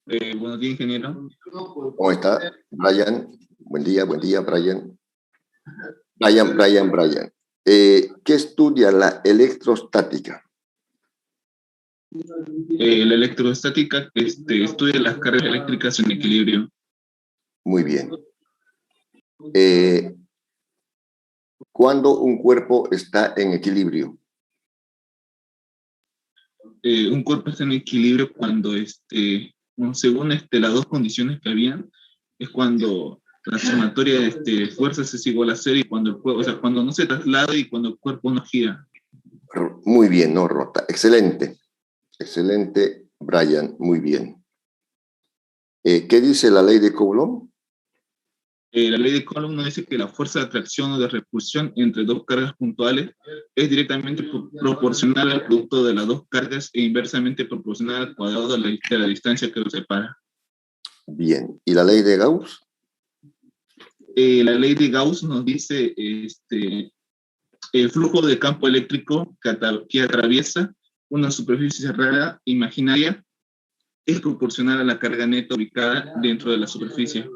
Buenos días, ingeniero. ¿Cómo está, Brian? Buen día, Brian. Brian. ¿Qué estudia la electrostática? La electrostática estudia las cargas eléctricas en equilibrio. Muy bien. ¿Cuándo un cuerpo está en equilibrio? Un cuerpo está en equilibrio cuando, según las dos condiciones que habían, es cuando la sumatoria de fuerzas es igual a cero y cuando el cuerpo, o sea, cuando no se traslada y cuando el cuerpo no gira. Muy bien, no rota. Excelente, Brian, muy bien. ¿Qué dice la ley de Coulomb? La ley de Coulomb nos dice que la fuerza de atracción o de repulsión entre dos cargas puntuales es directamente proporcional al producto de las dos cargas e inversamente proporcional al cuadrado de la distancia que los separa. Bien. ¿Y la ley de Gauss? La ley de Gauss nos dice el flujo de campo eléctrico que atraviesa una superficie cerrada imaginaria es proporcional a la carga neta ubicada dentro de la superficie.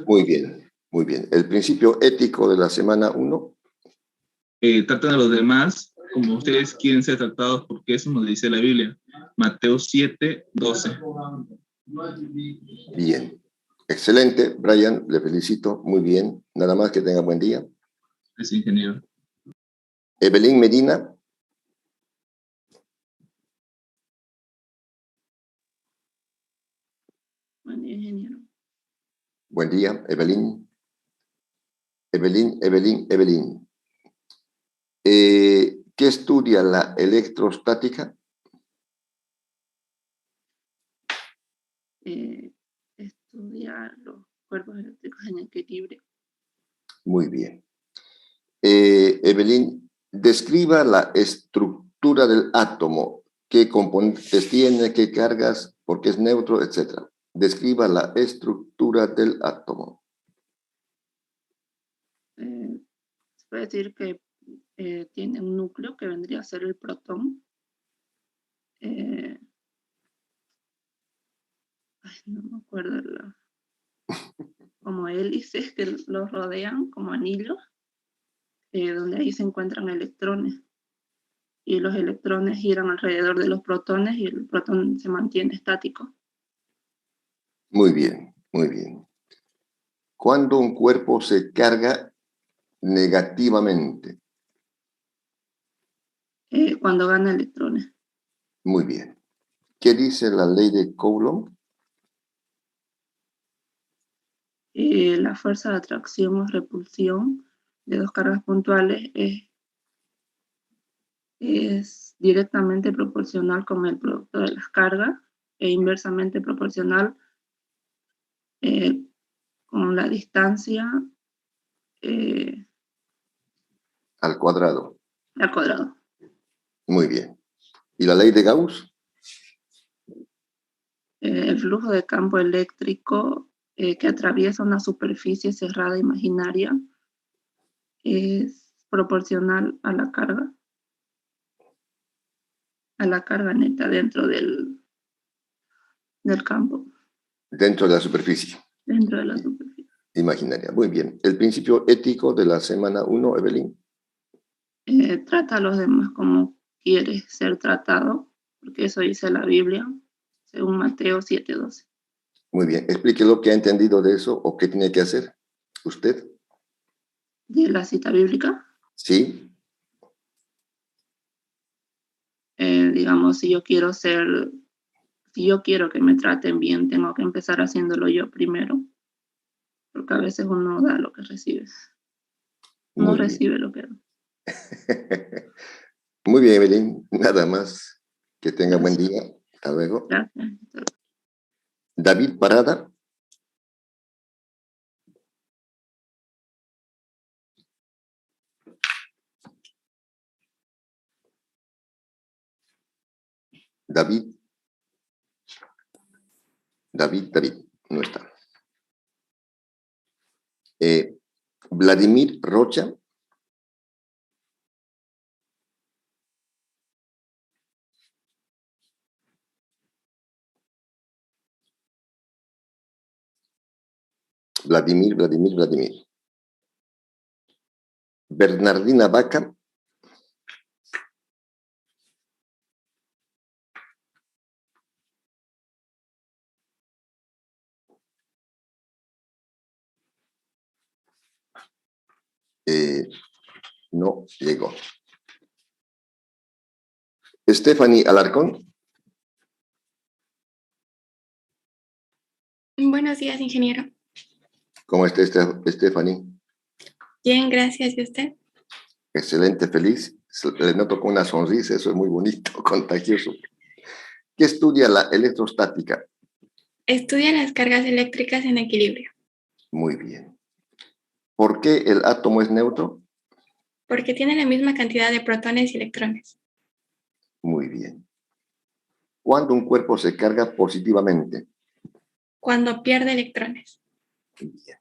Muy bien, muy bien. El principio ético de la semana 1. Tratan a los demás como ustedes quieren ser tratados, porque eso nos dice la Biblia. Mateo 7:12. Bien. Excelente, Brian, le felicito. Muy bien. Nada más, que tenga buen día. Es ingeniero. Evelyn Medina. Buen día, ingeniero. Buen día, Evelyn. Evelyn. ¿Qué estudia la electrostática? Estudiar los cuerpos eléctricos en equilibrio. Muy bien. Evelyn, describa la estructura del átomo. ¿Qué componentes tiene? ¿Qué cargas? ¿Por qué es neutro? Etcétera. Describa la estructura del átomo. Se puede decir que tiene un núcleo que vendría a ser el protón. No me acuerdo, como hélices que los rodean, como anillos, donde ahí se encuentran electrones. Y los electrones giran alrededor de los protones y el protón se mantiene estático. Muy bien, muy bien. ¿Cuándo un cuerpo se carga negativamente? Cuando gana electrones. Muy bien. ¿Qué dice la ley de Coulomb? La fuerza de atracción o repulsión de dos cargas puntuales es directamente proporcional con el producto de las cargas e inversamente proporcional con la distancia Al cuadrado. al cuadrado. Muy bien. ¿Y la ley de Gauss? El flujo de campo eléctrico que atraviesa una superficie cerrada imaginaria es proporcional a la carga neta dentro del campo. Dentro de la superficie. Dentro de la superficie. Imaginaria. Muy bien. El principio ético de la semana 1, Evelyn. Trata a los demás como quieres ser tratado, porque eso dice la Biblia, según Mateo 7:12. Muy bien. Explique lo que ha entendido de eso o qué tiene que hacer usted. De la cita bíblica. Sí. Digamos, si yo quiero que me traten bien, tengo que empezar haciéndolo yo primero, porque a veces uno da lo que recibe. No recibe lo que da. Muy bien, Evelyn. Nada más. Que tenga buen día. Hasta luego. Gracias. David Parada. David. No está. Vladimir Rocha. Vladimir, Vladimir, Vladimir. Bernardina Vaca. No llegó. Stephanie Alarcón. Buenos días, ingeniero. ¿Cómo está Stephanie? Bien, gracias. ¿Y usted? Excelente, feliz. Le noto con una sonrisa, eso es muy bonito, contagioso. ¿Qué estudia la electrostática? Estudia las cargas eléctricas en equilibrio. Muy bien. ¿Por qué el átomo es neutro? Porque tiene la misma cantidad de protones y electrones. Muy bien. ¿Cuándo un cuerpo se carga positivamente? Cuando pierde electrones. Bien.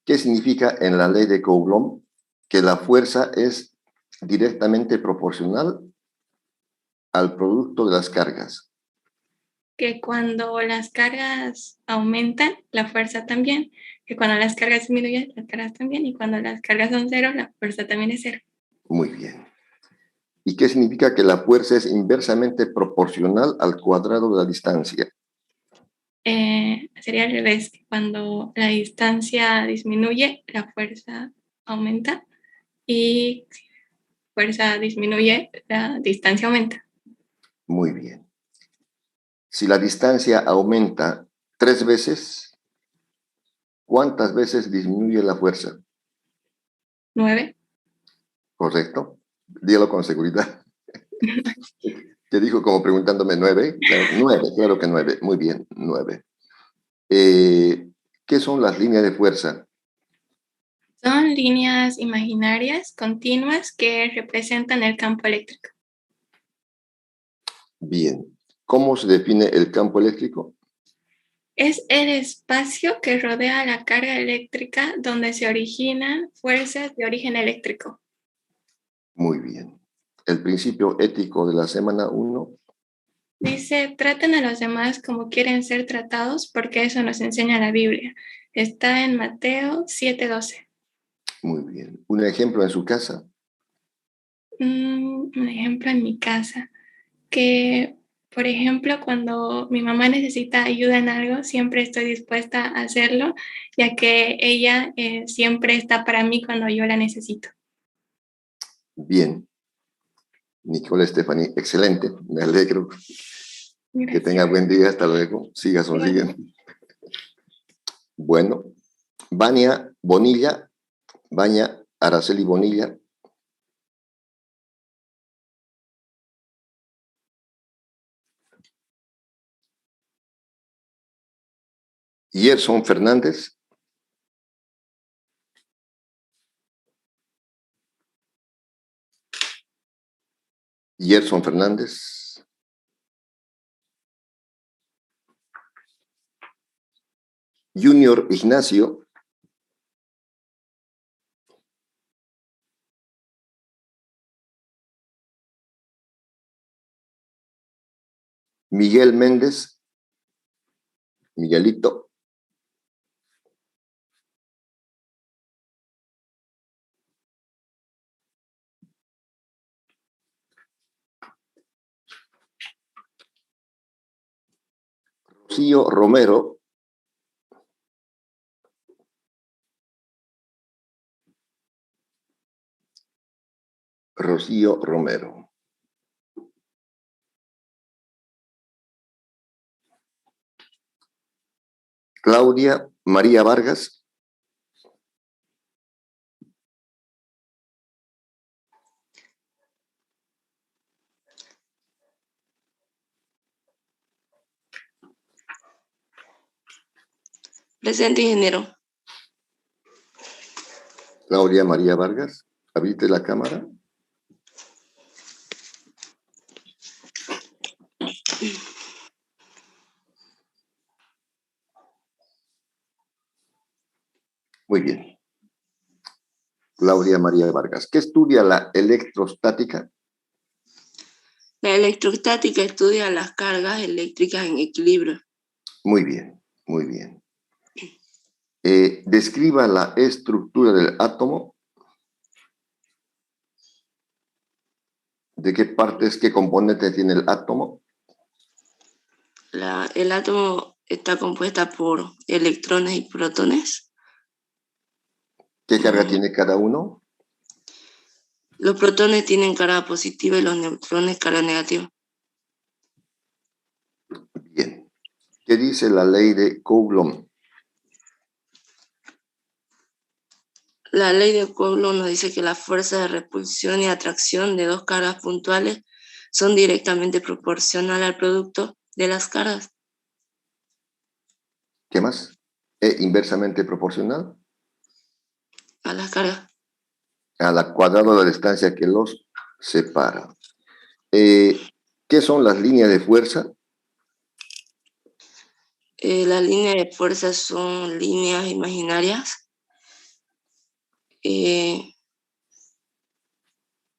¿Qué significa en la ley de Coulomb que la fuerza es directamente proporcional al producto de las cargas? Que cuando las cargas aumentan, la fuerza también. Que cuando las cargas disminuyen, las cargas también. Y cuando las cargas son cero, la fuerza también es cero. Muy bien. ¿Y qué significa que la fuerza es inversamente proporcional al cuadrado de la distancia? Sería al revés. Cuando la distancia disminuye, la fuerza aumenta. Y si la fuerza disminuye, la distancia aumenta. Muy bien. Si la distancia aumenta 3 veces, ¿cuántas veces disminuye la fuerza? 9. ¿Correcto? Dígalo con seguridad. Te dijo como preguntándome 9. Claro, 9, claro que 9. Muy bien, 9. ¿Qué son las líneas de fuerza? Son líneas imaginarias continuas que representan el campo eléctrico. Bien. ¿Cómo se define el campo eléctrico? Es el espacio que rodea la carga eléctrica donde se originan fuerzas de origen eléctrico. Muy bien. El principio ético de la semana 1. Dice, traten a los demás como quieren ser tratados porque eso nos enseña la Biblia. Está en Mateo 7:12. Muy bien. Un ejemplo en su casa. Un ejemplo en mi casa, que por ejemplo cuando mi mamá necesita ayuda en algo, siempre estoy dispuesta a hacerlo, ya que ella siempre está para mí cuando yo la necesito. Bien. Nicole Stephanie, excelente. Me alegro. Gracias. Que tenga buen día. Hasta luego. Siga, sonríe. Bueno. Vania Bonilla. Vania Araceli Bonilla. Gerson Fernández. Gerson Fernández. Junior Ignacio. Miguel Méndez. Miguelito. Rocío Romero. Rocío Romero. Claudia María Vargas. Presente, ingeniero. Claudia María Vargas. Habilite la cámara. Muy bien. Claudia María Vargas. ¿Qué estudia la electrostática? La electrostática estudia las cargas eléctricas en equilibrio. Muy bien, muy bien. Describa la estructura del átomo. ¿De qué partes, qué componentes tiene el átomo? El átomo está compuesta por electrones y protones. ¿Qué carga tiene cada uno? Los protones tienen carga positiva y los neutrones carga negativa. Bien. ¿Qué dice la ley de Coulomb? La ley de Coulomb nos dice que las fuerzas de repulsión y atracción de dos cargas puntuales son directamente proporcionales al producto de las cargas. ¿Qué más? ¿E inversamente proporcional? A las cargas. Al cuadrado de la distancia que los separa. ¿Qué son las líneas de fuerza? Las líneas de fuerza son líneas imaginarias Que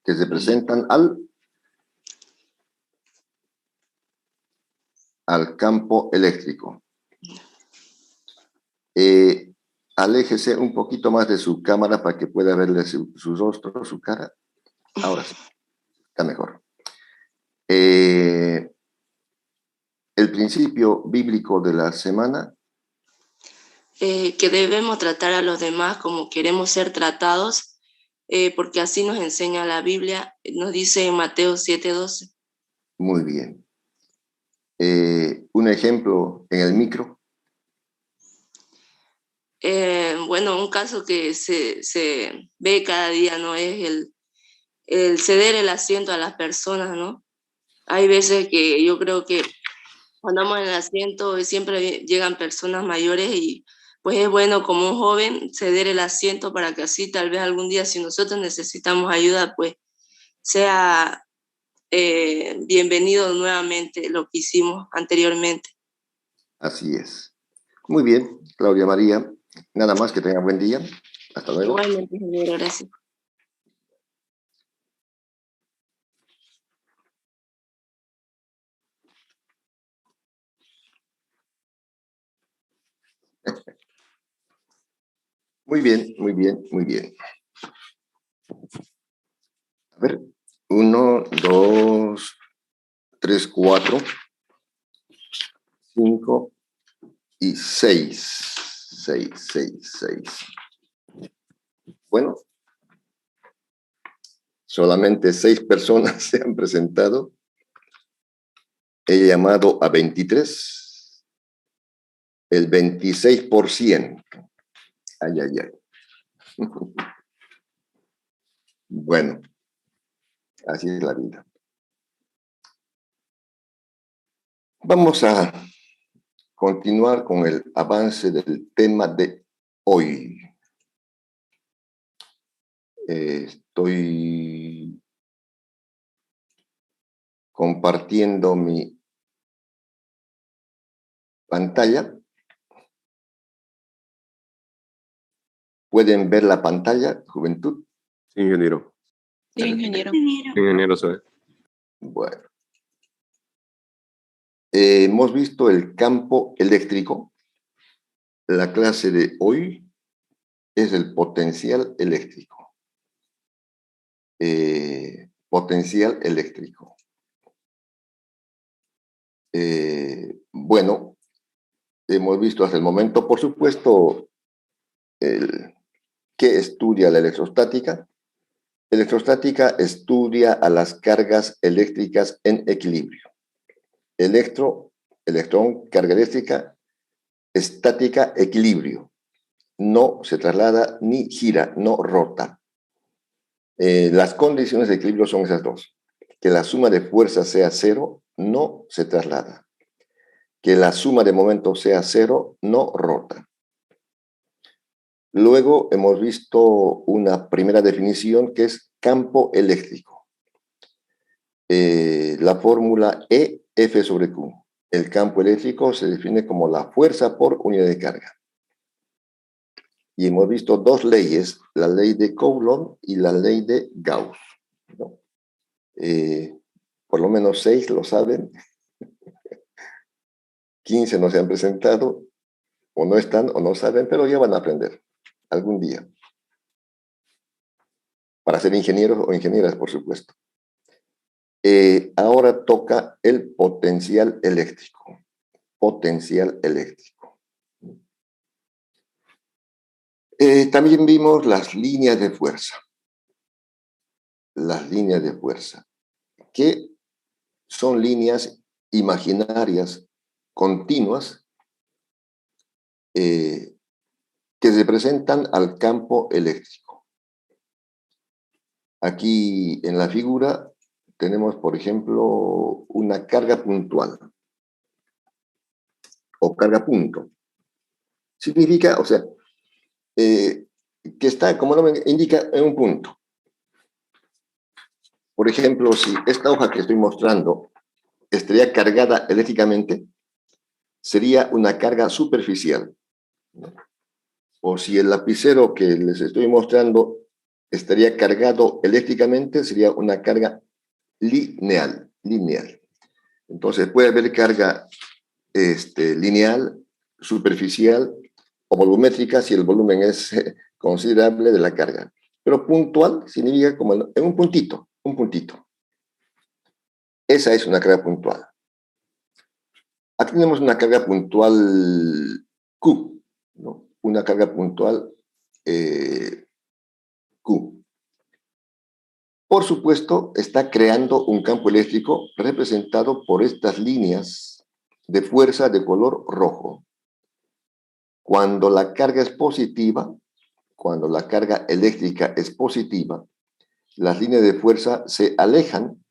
se presentan al campo eléctrico. Aléjese un poquito más de su cámara para que pueda verle su rostro, su cara. Ahora sí, está mejor. El principio bíblico de la semana. Que debemos tratar a los demás como queremos ser tratados, porque así nos enseña la Biblia, nos dice en Mateo 7:12. Muy bien. Un ejemplo en el micro. Bueno, un caso que se ve cada día, ¿no? Es el ceder el asiento a las personas, ¿no? Hay veces que yo creo que cuando andamos en el asiento siempre llegan personas mayores y pues es bueno como un joven ceder el asiento para que así tal vez algún día si nosotros necesitamos ayuda pues sea bienvenido nuevamente lo que hicimos anteriormente. Así es. Muy bien, Claudia María. Nada más, que tenga buen día. Hasta luego. Igualmente, ingeniero, gracias. Muy bien, muy bien, muy bien. A ver, 1, 2, 3, 4, 5 y 6. 6. Bueno, solamente 6 personas se han presentado. He llamado a 23. El 26%. Ay, ay, ay. Bueno, así es la vida. Vamos a continuar con el avance del tema de hoy. Estoy compartiendo mi pantalla. ¿Pueden ver la pantalla, juventud? Sí, ingeniero. Sí, ingeniero. Ingeniero soy. Bueno. Hemos visto el campo eléctrico. La clase de hoy es el potencial eléctrico. Potencial eléctrico. Bueno, hemos visto hasta el momento, por supuesto, ¿qué estudia la electrostática? Electrostática estudia a las cargas eléctricas en equilibrio. Electrón, carga eléctrica, estática, equilibrio. No se traslada ni gira, no rota. Las condiciones de equilibrio son esas dos. Que la suma de fuerza sea cero, no se traslada. Que la suma de momento sea cero, no rota. Luego hemos visto una primera definición que es campo eléctrico. La fórmula E, F sobre Q. El campo eléctrico se define como la fuerza por unidad de carga. Y hemos visto dos leyes, la ley de Coulomb y la ley de Gauss, ¿no? Por lo menos 6 lo saben. 15 no se han presentado. o no están, o no saben, pero ya van a aprender algún día. Para ser ingenieros o ingenieras, por supuesto. Ahora toca el potencial eléctrico. Potencial eléctrico. También vimos las líneas de fuerza. Las líneas de fuerza, que son líneas imaginarias, continuas, que se presentan al campo eléctrico. Aquí en la figura tenemos, por ejemplo, una carga puntual o carga punto. Significa, o sea, que está, como el nombre indica, en un punto. Por ejemplo, si esta hoja que estoy mostrando estaría cargada eléctricamente, sería una carga superficial, ¿no? O si el lapicero que les estoy mostrando estaría cargado eléctricamente, sería una carga lineal. Entonces puede haber carga lineal, superficial o volumétrica si el volumen es considerable de la carga. Pero puntual significa como en un puntito, un puntito. Esa es una carga puntual. Aquí tenemos una carga puntual Q, ¿no? Una carga puntual Q. Por supuesto, está creando un campo eléctrico representado por estas líneas de fuerza de color rojo. Cuando la carga es positiva, cuando la carga eléctrica es positiva, las líneas de fuerza se alejan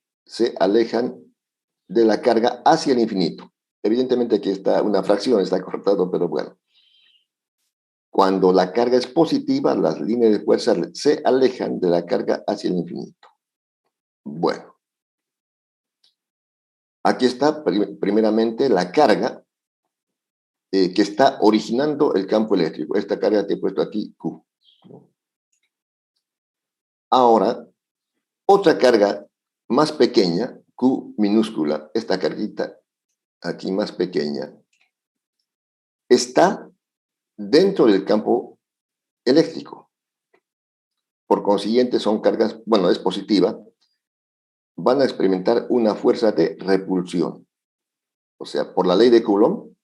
de la carga hacia el infinito. Evidentemente aquí está una fracción, está cortado, pero bueno. Cuando la carga es positiva, las líneas de fuerza se alejan de la carga hacia el infinito. Bueno. Aquí está primeramente la carga que está originando el campo eléctrico. Esta carga que he puesto aquí, Q. Ahora, otra carga más pequeña, Q minúscula, esta carguita aquí más pequeña, está dentro del campo eléctrico. Por consiguiente, son cargas, bueno, es positiva, van a experimentar una fuerza de repulsión. O sea, por la ley de Coulomb,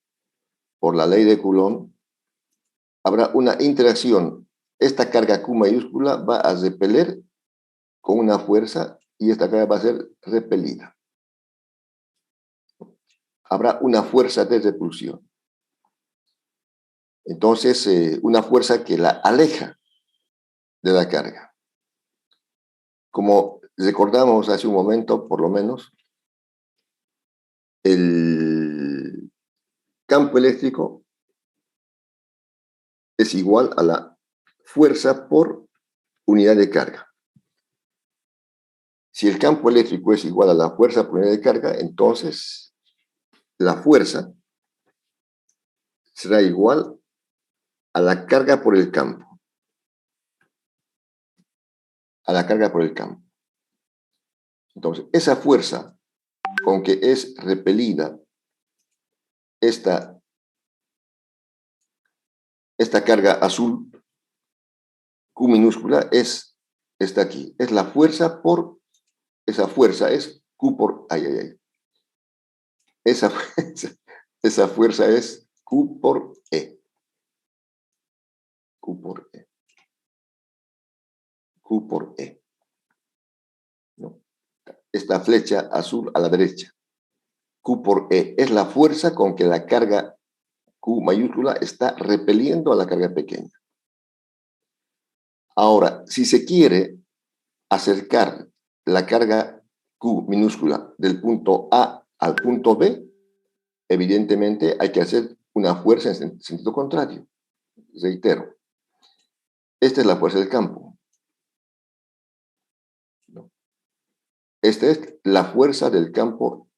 habrá una interacción. Esta carga Q mayúscula va a repeler con una fuerza y esta carga va a ser repelida. Habrá una fuerza de repulsión. Entonces, una fuerza que la aleja de la carga. Como recordamos hace un momento, por lo menos, el campo eléctrico es igual a la fuerza por unidad de carga. Si el campo eléctrico es igual a la fuerza por unidad de carga, entonces la fuerza será igual a la carga por el campo. A la carga por el campo. Entonces, esa fuerza con que es repelida esta carga azul, Q minúscula, está aquí. Es la fuerza por, esa fuerza es Q por, esa fuerza es Q por E. Q por E. Q por E. ¿No? Esta flecha azul a la derecha. Q por E es la fuerza con que la carga Q mayúscula está repeliendo a la carga pequeña. Ahora, si se quiere acercar la carga Q minúscula del punto A al punto B, evidentemente hay que hacer una fuerza en sentido contrario. Reitero, esta es la fuerza del campo. Esta es la fuerza del campo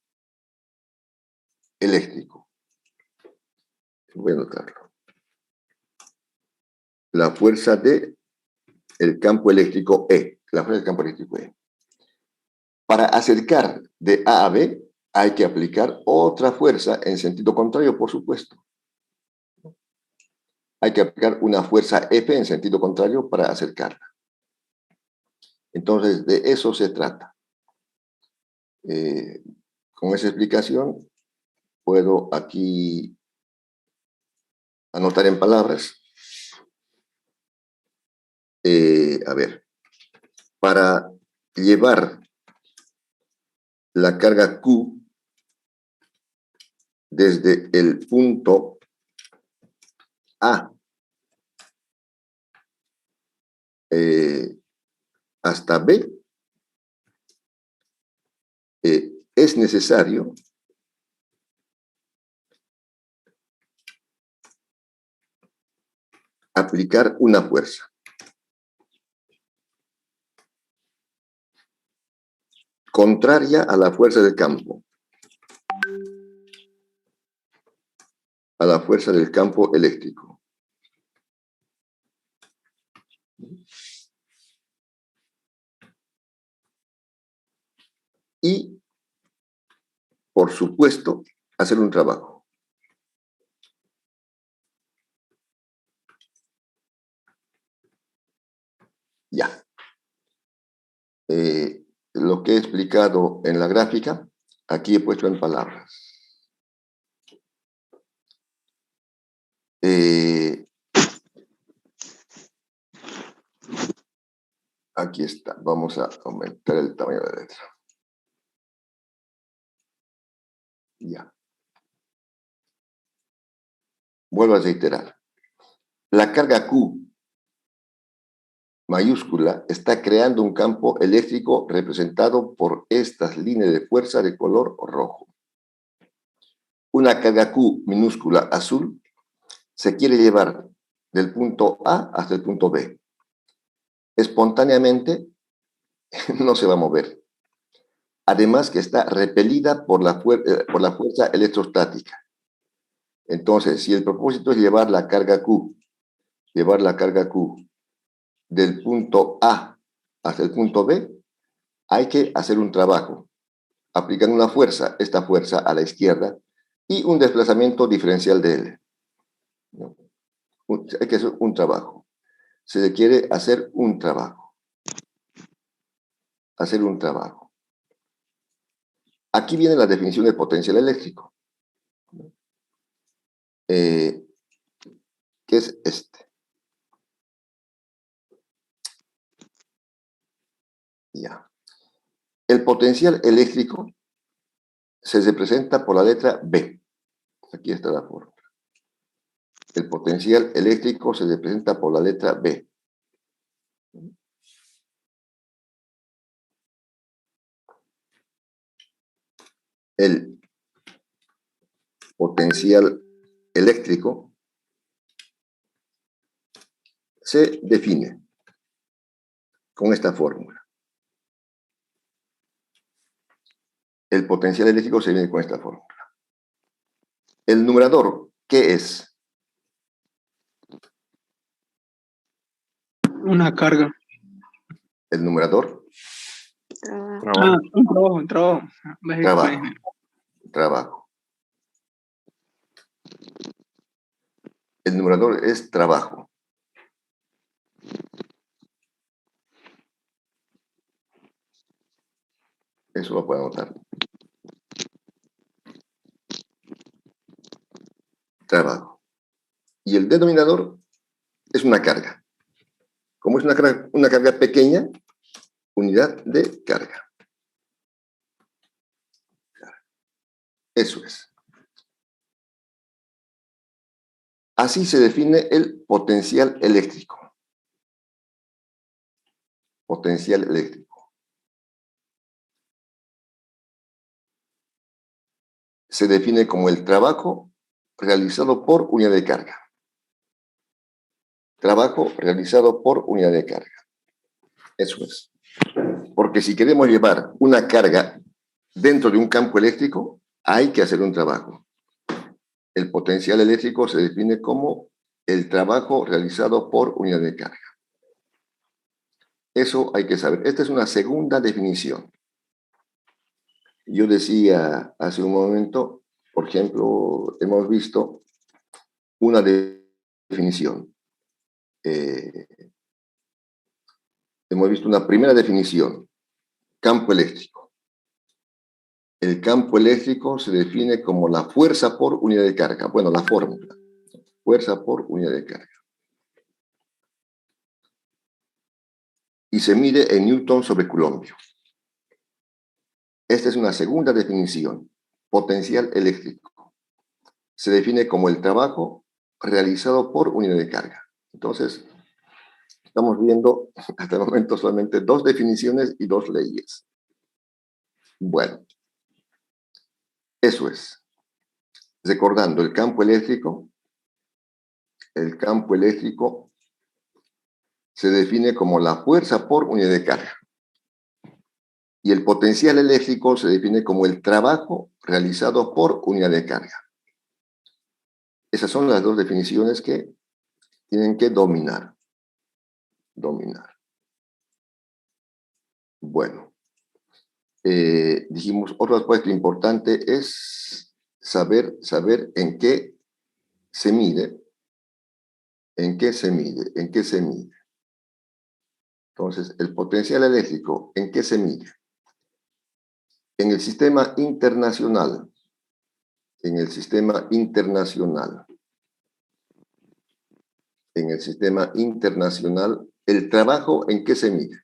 eléctrico. Voy a anotarlo. La fuerza del campo eléctrico E. La fuerza del campo eléctrico E. Para acercar de A a B, hay que aplicar otra fuerza en sentido contrario, por supuesto. hay que aplicar una fuerza F en sentido contrario para acercarla. Entonces, de eso se trata. Con esa explicación, puedo aquí anotar en palabras. A ver, para llevar la carga Q desde el punto A hasta B, es necesario aplicar una fuerza. Contraria a la fuerza del campo. A la fuerza del campo eléctrico. Y, por supuesto, hacer un trabajo. Ya. Lo que he explicado en la gráfica, aquí he puesto en palabras. Aquí está. Vamos a aumentar el tamaño de la letra. Ya. Vuelvo a reiterar. La carga Q mayúscula está creando un campo eléctrico representado por estas líneas de fuerza de color rojo. Una carga Q minúscula azul se quiere llevar del punto A hasta el punto B. Espontáneamente no se va a mover. Además que está repelida por la fuerza electrostática. Entonces, si el propósito es llevar la carga Q del punto A hasta el punto B, hay que hacer un trabajo, aplicando una fuerza, esta fuerza a la izquierda, y un desplazamiento diferencial de L. ¿No? Hay que hacer un trabajo. Se le quiere hacer un trabajo. Hacer un trabajo. Aquí viene la definición del potencial eléctrico. Que es este. Ya. El potencial eléctrico se representa por la letra B. Aquí está la fórmula. El potencial eléctrico se representa por la letra B. El potencial eléctrico se define con esta fórmula. El potencial eléctrico se define con esta fórmula. El numerador, ¿qué es? Una carga. El numerador, Un trabajo. trabajo. El numerador es trabajo. Eso lo puedo anotar. Trabajo. Y el denominador es una carga. Como es una carga pequeña, unidad de carga. Eso es. Así se define el potencial eléctrico. Potencial eléctrico. Se define como el trabajo realizado por unidad de carga. Trabajo realizado por unidad de carga. Eso es. Porque si queremos llevar una carga dentro de un campo eléctrico, hay que hacer un trabajo. El potencial eléctrico se define como el trabajo realizado por unidad de carga. Eso hay que saber. Esta es una segunda definición. Yo decía hace un momento, por ejemplo, hemos visto una definición. Hemos visto una primera definición, campo eléctrico. El campo eléctrico se define como la fuerza por unidad de carga. Bueno, la fórmula. Fuerza por unidad de carga. Y se mide en newton sobre coulombio. Esta es una segunda definición. Potencial eléctrico. Se define como el trabajo realizado por unidad de carga. Entonces, estamos viendo hasta el momento solamente dos definiciones y dos leyes. Bueno, eso es. Recordando, el campo eléctrico se define como la fuerza por unidad de carga. Y el potencial eléctrico se define como el trabajo realizado por unidad de carga. Esas son las dos definiciones que tienen que dominar. Bueno, dijimos, otro aspecto importante es saber en qué se mide. Entonces, el potencial eléctrico, ¿en qué se mide? En el sistema internacional. El sistema internacional, ¿el trabajo en qué se mide?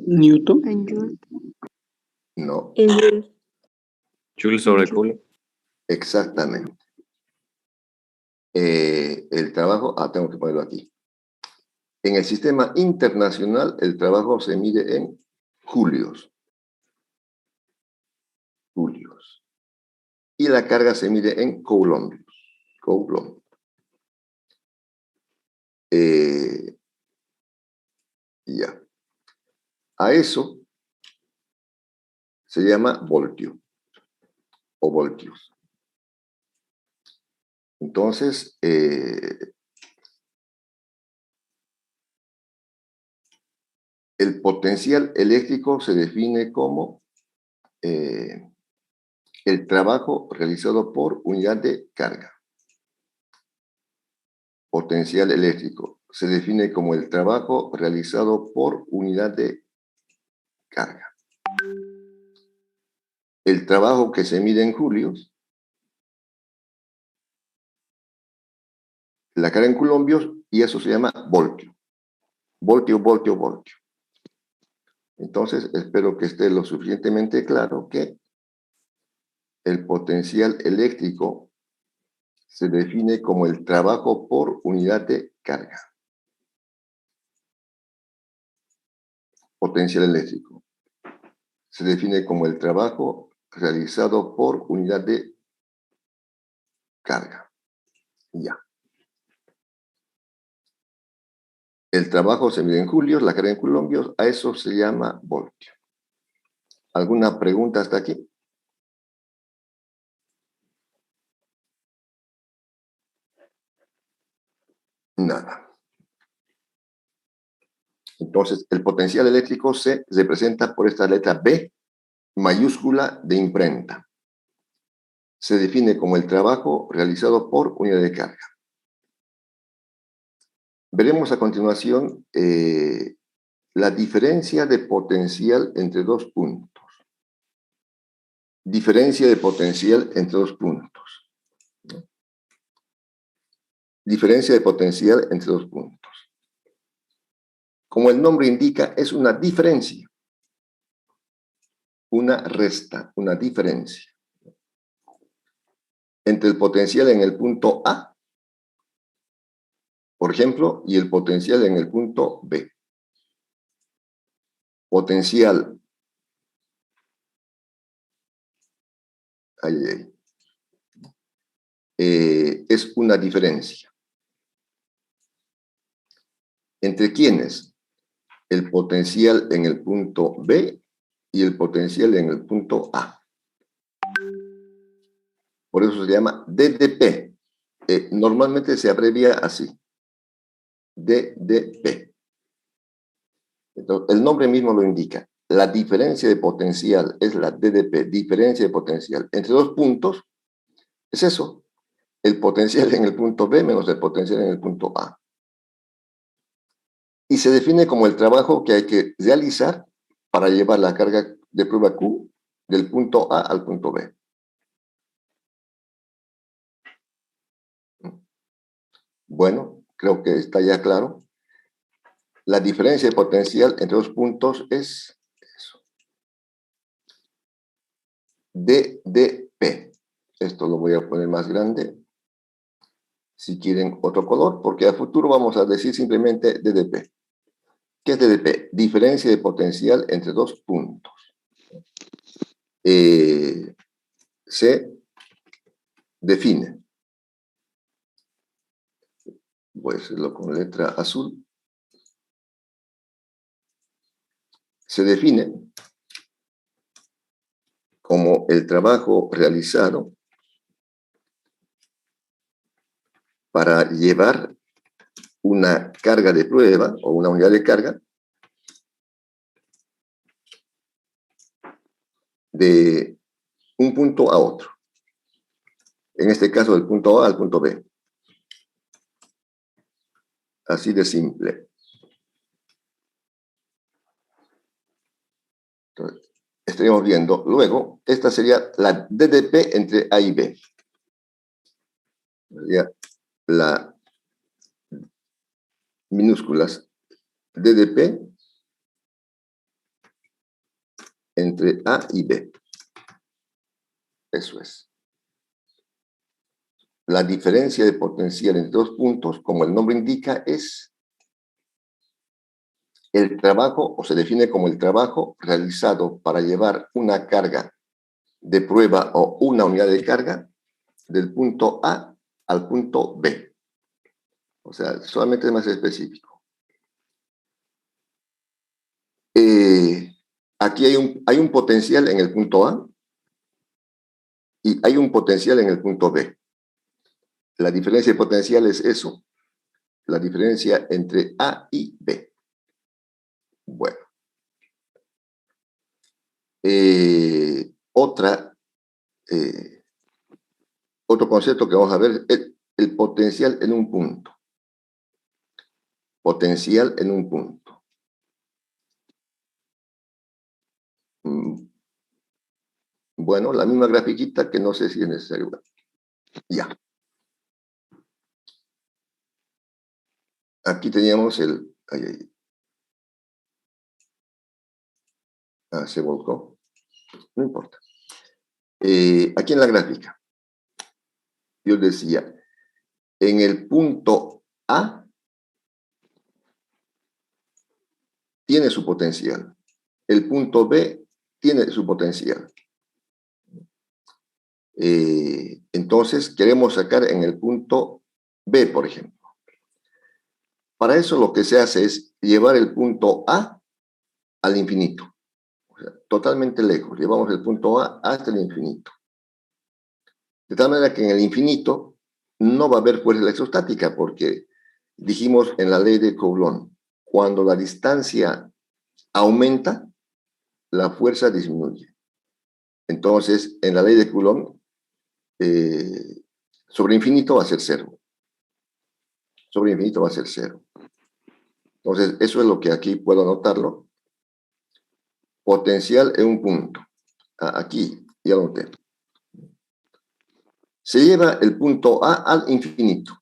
Newton. En Joule. No, En Joule. Joule sobre Coulomb. exactamente. El trabajo, tengo que ponerlo aquí. En el sistema internacional, el trabajo se mide en julios. Y la carga se mide en coulombios. Ya. A eso se llama voltio o voltios. Entonces, el potencial eléctrico se define como el trabajo realizado por unidad de carga. Potencial eléctrico se define como el trabajo realizado por unidad de carga. El trabajo que se mide en julios, la carga en coulombios, y eso se llama voltio. Voltio. Entonces, espero que esté lo suficientemente claro que el potencial eléctrico se define como el trabajo por unidad de carga. Potencial eléctrico se define como el trabajo realizado por unidad de carga. Ya. El trabajo se mide en julios, la carga en coulombios, a eso se llama voltio. ¿Alguna pregunta hasta aquí? Nada. Entonces, el potencial eléctrico se representa por esta letra B mayúscula de imprenta. Se define como el trabajo realizado por unidad de carga. Veremos a continuación la diferencia de potencial entre dos puntos. Diferencia de potencial entre dos puntos. Diferencia de potencial entre dos puntos. Como el nombre indica, es una diferencia. Una resta, una diferencia. Entre el potencial en el punto A, por ejemplo, y el potencial en el punto B. Potencial. Es una diferencia. ¿Entre quiénes? El potencial en el punto B y el potencial en el punto A. Por eso se llama DDP. Normalmente se abrevia así. DDP. Entonces, el nombre mismo lo indica. La diferencia de potencial es la DDP, diferencia de potencial entre dos puntos Es eso, el potencial en el punto B menos el potencial en el punto A. Y se define como el trabajo que hay que realizar para llevar la carga de prueba Q del punto A al punto B. Bueno, creo que está ya claro. La diferencia de potencial entre dos puntos es eso. DdP. Esto lo voy a poner más grande. Si quieren otro color, porque a futuro vamos a decir simplemente DdP. ¿Qué es DdP? Diferencia de potencial entre dos puntos. Se define. Voy a hacerlo con letra azul. Se define como el trabajo realizado para llevar una carga de prueba o una unidad de carga de un punto a otro. En este caso, del punto A al punto B. Así de simple. Entonces, estaríamos viendo luego, esta sería la DdP entre A y B. Sería la minúsculas DdP entre A y B. Eso es. La diferencia de potencial entre dos puntos, como el nombre indica, es el trabajo, o se define como el trabajo realizado para llevar una carga de prueba o una unidad de carga del punto A al punto B. O sea, solamente es más específico. Aquí hay un potencial en el punto A y hay un potencial en el punto B. La diferencia de potencial es eso, la diferencia entre A y B. Bueno. Otro concepto que vamos a ver es el potencial en un punto. Potencial en un punto. Bueno, la misma grafiquita que no sé si es necesario. Ya. Aquí teníamos el... se volcó. No importa. Aquí en la gráfica, yo decía, en el punto A tiene su potencial. El punto B tiene su potencial. Entonces, queremos sacar en el punto B, por ejemplo. Para eso lo que se hace es llevar el punto A al infinito. O sea, totalmente lejos. Llevamos el punto A hasta el infinito. De tal manera que en el infinito no va a haber fuerza electrostática, porque dijimos en la ley de Coulomb, cuando la distancia aumenta, la fuerza disminuye. Entonces, en la ley de Coulomb, sobre infinito va a ser cero. Sobre infinito va a ser cero. Entonces, eso es lo que aquí puedo anotarlo. Potencial en un punto. Aquí, ya lo noté. Se lleva el punto A al infinito,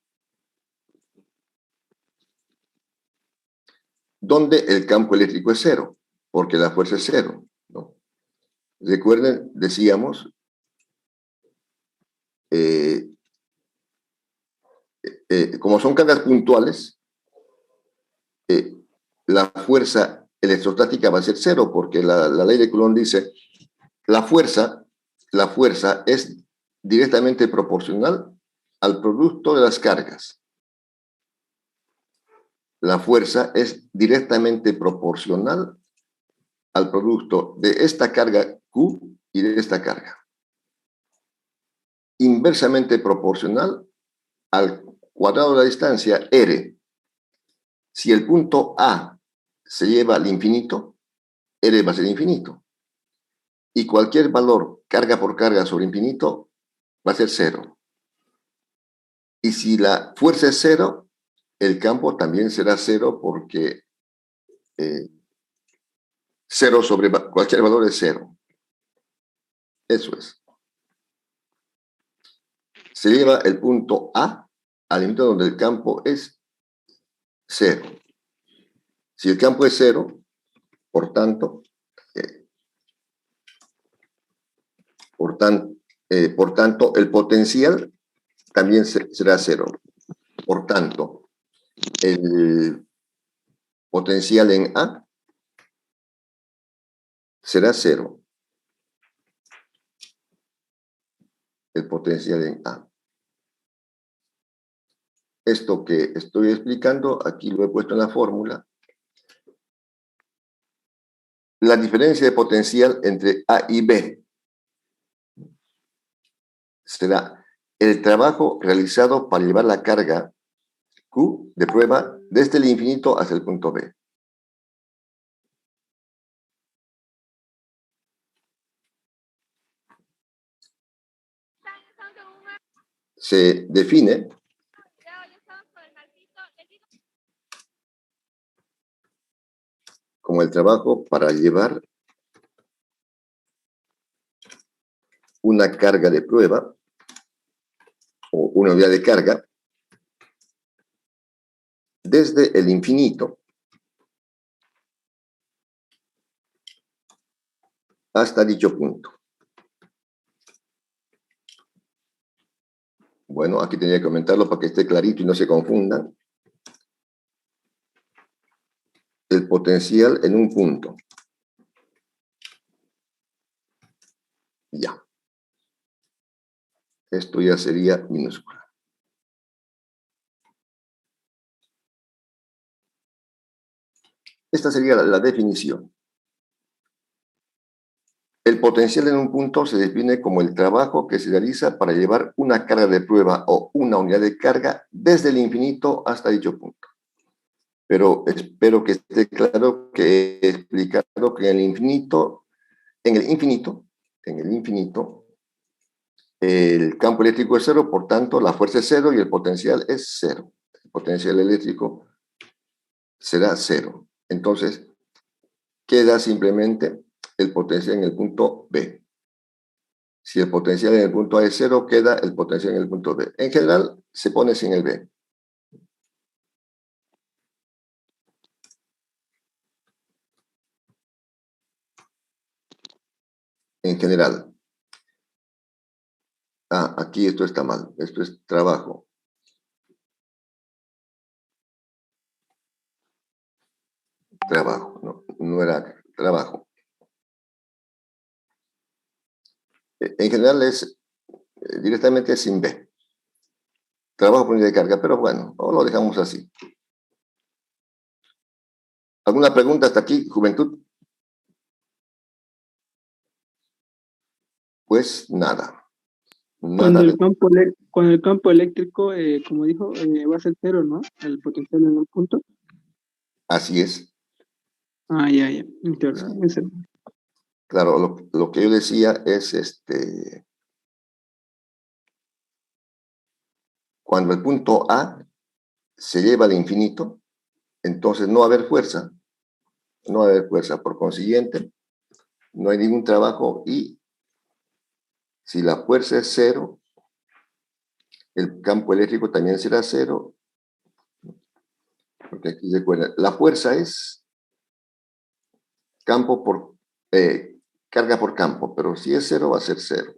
donde el campo eléctrico es cero, porque la fuerza es cero, ¿no? Recuerden, decíamos, como son cargas puntuales, la fuerza electrostática va a ser cero, porque la ley de Coulomb dice, la fuerza es directamente proporcional al producto de las cargas. La fuerza es directamente proporcional al producto de esta carga Q y de esta carga. Inversamente proporcional al cuadrado de la distancia R. Si el punto A se lleva al infinito, R va a ser infinito. Y cualquier valor, carga por carga sobre infinito, va a ser cero. Y si la fuerza es cero, el campo también será cero porque cero sobre cualquier valor es cero. Eso es. Se lleva el punto A al límite donde el campo es cero. Si el campo es cero, por tanto, el potencial también será cero. Por tanto, el potencial en A será cero. El potencial en A. Esto que estoy explicando, aquí lo he puesto en la fórmula. La diferencia de potencial entre A y B será el trabajo realizado para llevar la carga Q de prueba desde el infinito hasta el punto B. Se define como el trabajo para llevar una carga de prueba o una unidad de carga desde el infinito hasta dicho punto. Bueno, aquí tenía que comentarlo para que esté clarito y no se confundan. El potencial en un punto. Ya. Esto ya sería minúscula. Esta sería la definición. El potencial en un punto se define como el trabajo que se realiza para llevar una carga de prueba o una unidad de carga desde el infinito hasta dicho punto. Pero espero que esté claro que he explicado que en el infinito, el campo eléctrico es cero, por tanto, la fuerza es cero y el potencial es cero. El potencial eléctrico será cero. Entonces, queda simplemente el potencial en el punto B. Si el potencial en el punto A es cero, queda el potencial en el punto B. En general, se pone sin el B. En general. Ah, aquí esto está mal. Esto es trabajo. Trabajo, no era trabajo. En general es directamente sin B. Trabajo por unidad de carga, pero bueno, lo dejamos así. ¿Alguna pregunta hasta aquí, juventud? Pues nada. Cuando el campo eléctrico, como dijo, va a ser cero, ¿no? El potencial en un punto. Así es. Ah, ya. Claro, lo que yo decía es cuando el punto A se lleva al infinito, entonces no va a haber fuerza. No va a haber fuerza. Por consiguiente, no hay ningún trabajo y si la fuerza es cero, el campo eléctrico también será cero. Porque aquí se acuerdan, la fuerza es carga por campo, pero si es cero va a ser cero.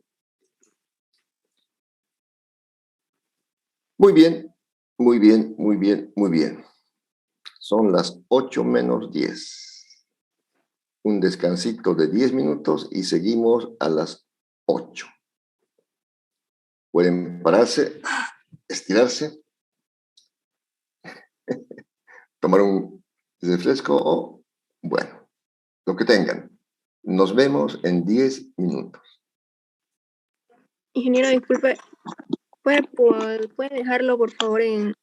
Muy bien, muy bien, muy bien, muy bien. Son las 8 menos 10. Un descansito de 10 minutos y seguimos a las 8. Pueden pararse, estirarse, tomar un refresco o, bueno, lo que tengan. Nos vemos en 10 minutos. Ingeniero, disculpe, ¿puede dejarlo por favor en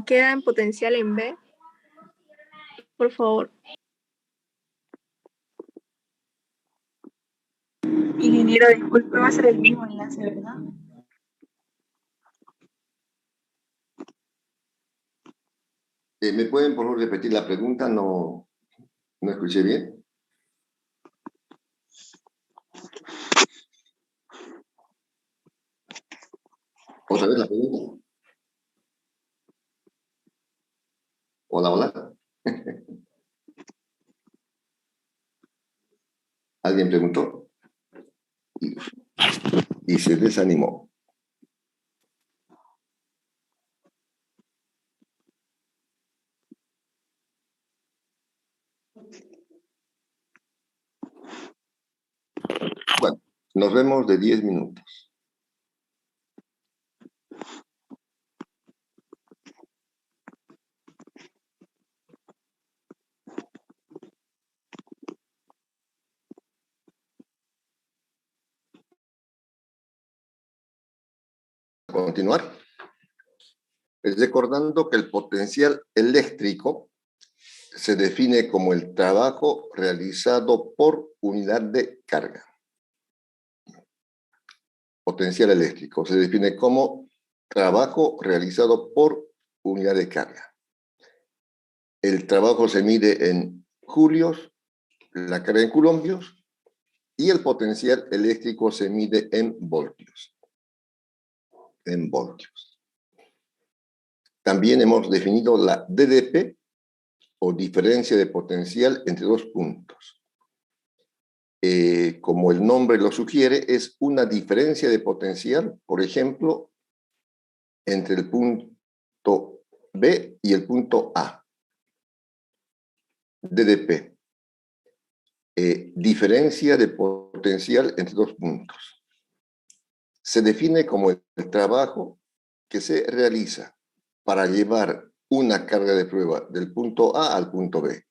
queda en potencial en B? Por favor. Ingeniero, disculpe, va a ser el mismo enlace, ¿verdad? ¿Me pueden, por favor, repetir la pregunta? No escuché bien. ¿Otra vez la pregunta? Hola, hola. ¿Alguien preguntó? Y se desanimó. Bueno, nos vemos de 10 minutos. Continuar. Recordando que el potencial eléctrico se define como el trabajo realizado por unidad de carga. Potencial eléctrico se define como trabajo realizado por unidad de carga. El trabajo se mide en julios, la carga en coulombios, y el potencial eléctrico se mide en voltios. En voltios. También hemos definido la DDP, o diferencia de potencial entre dos puntos. Como el nombre lo sugiere, es una diferencia de potencial, por ejemplo, entre el punto B y el punto A. DDP. Diferencia de potencial entre dos puntos. Se define como el trabajo que se realiza para llevar una carga de prueba del punto A al punto B,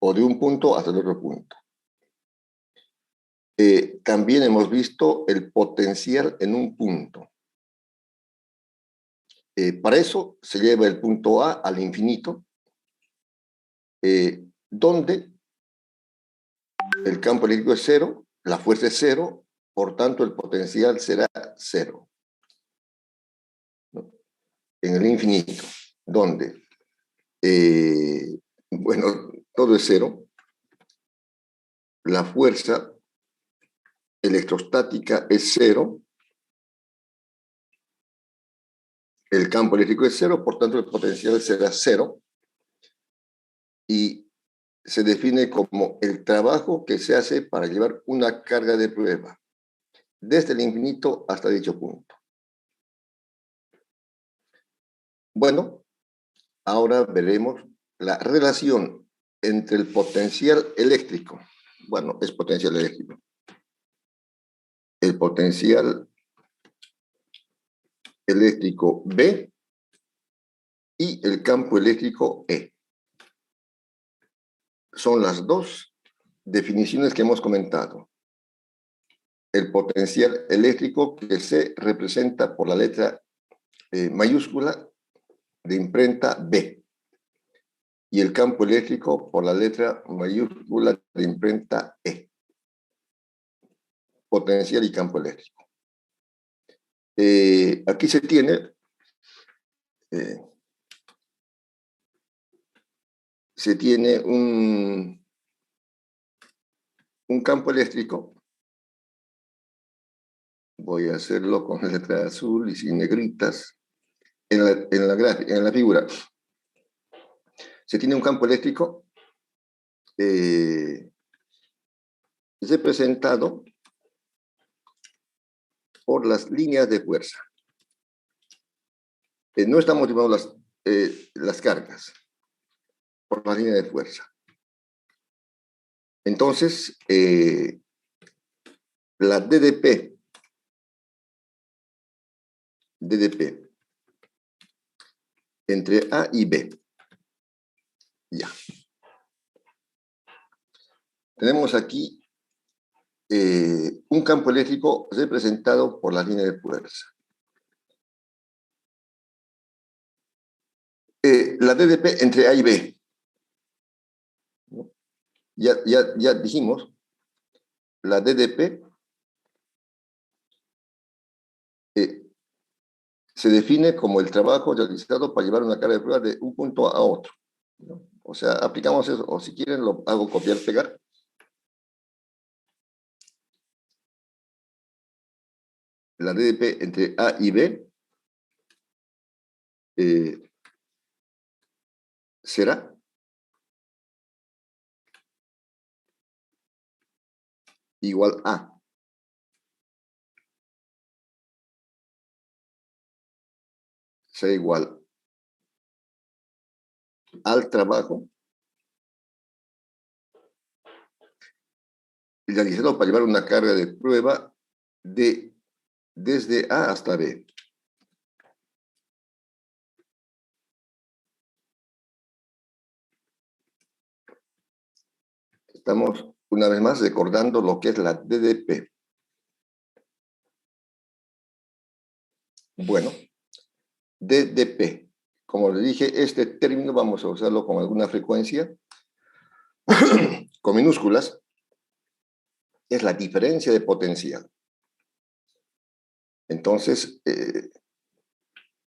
o de un punto hasta el otro punto. También hemos visto el potencial en un punto. Para eso se lleva el punto A al infinito, donde el campo eléctrico es cero, la fuerza es cero, por tanto el potencial será cero. ¿No? En el infinito, donde, bueno, todo es cero, la fuerza electrostática es cero, el campo eléctrico es cero, por tanto el potencial será cero, y se define como el trabajo que se hace para llevar una carga de prueba desde el infinito hasta dicho punto. Bueno, ahora veremos la relación entre el potencial eléctrico. Bueno, es potencial eléctrico. El potencial eléctrico B y el campo eléctrico E. Son las dos definiciones que hemos comentado. El potencial eléctrico que se representa por la letra mayúscula de imprenta B y el campo eléctrico por la letra mayúscula de imprenta E. Potencial y campo eléctrico. Aquí se tiene un campo eléctrico. Voy a hacerlo con letra azul y sin negritas. En la figura se tiene un campo eléctrico representado por las líneas de fuerza. No estamos motivando las cargas por las líneas de fuerza. Entonces, la DDP entre A y B. Ya. Tenemos aquí un campo eléctrico representado por la línea de fuerza. La DDP entre A y B. Ya dijimos, la DDP se define como el trabajo realizado para llevar una carga de prueba de un punto a otro. ¿no? O sea, aplicamos eso, o si quieren lo hago copiar, pegar. La DDP entre A y B será igual a será igual al trabajo realizado para llevar una carga de prueba desde A hasta B. Estamos una vez más recordando lo que es la DDP. Bueno, DDP. Como les dije, este término vamos a usarlo con alguna frecuencia, con minúsculas. Es la diferencia de potencial. Entonces,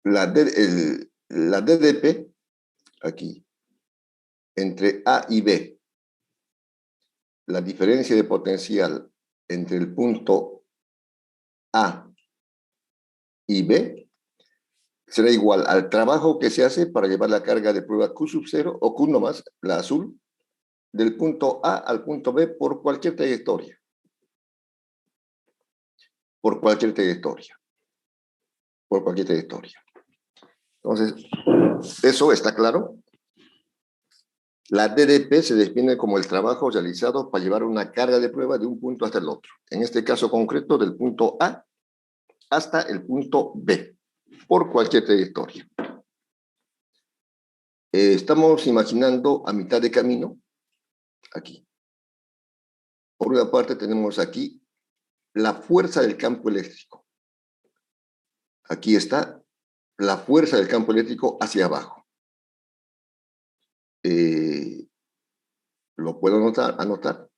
la DDP, aquí, entre A y B, la diferencia de potencial entre el punto A y B será igual al trabajo que se hace para llevar la carga de prueba Q sub 0 o Q nomás, la azul, del punto A al punto B por cualquier trayectoria. Por cualquier trayectoria. Por cualquier trayectoria. Entonces, ¿eso está claro? La DDP se define como el trabajo realizado para llevar una carga de prueba de un punto hasta el otro. En este caso concreto, del punto A hasta el punto B, por cualquier trayectoria. Estamos imaginando a mitad de camino, aquí. Por una parte tenemos aquí la fuerza del campo eléctrico. Aquí está la fuerza del campo eléctrico hacia abajo. Lo puedo anotar.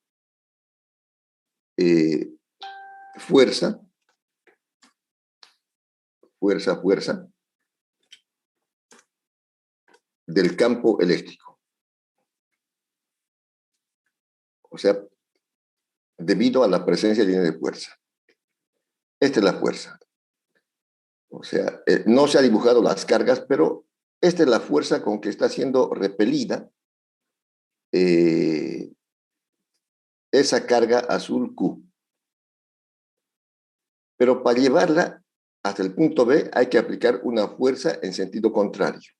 Fuerza del campo eléctrico. O sea, debido a la presencia de línea de fuerza. Esta es la fuerza. O sea, no se han dibujado las cargas, pero esta es la fuerza con que está siendo repelida esa carga azul Q. Pero para llevarla hasta el punto B hay que aplicar una fuerza en sentido contrario.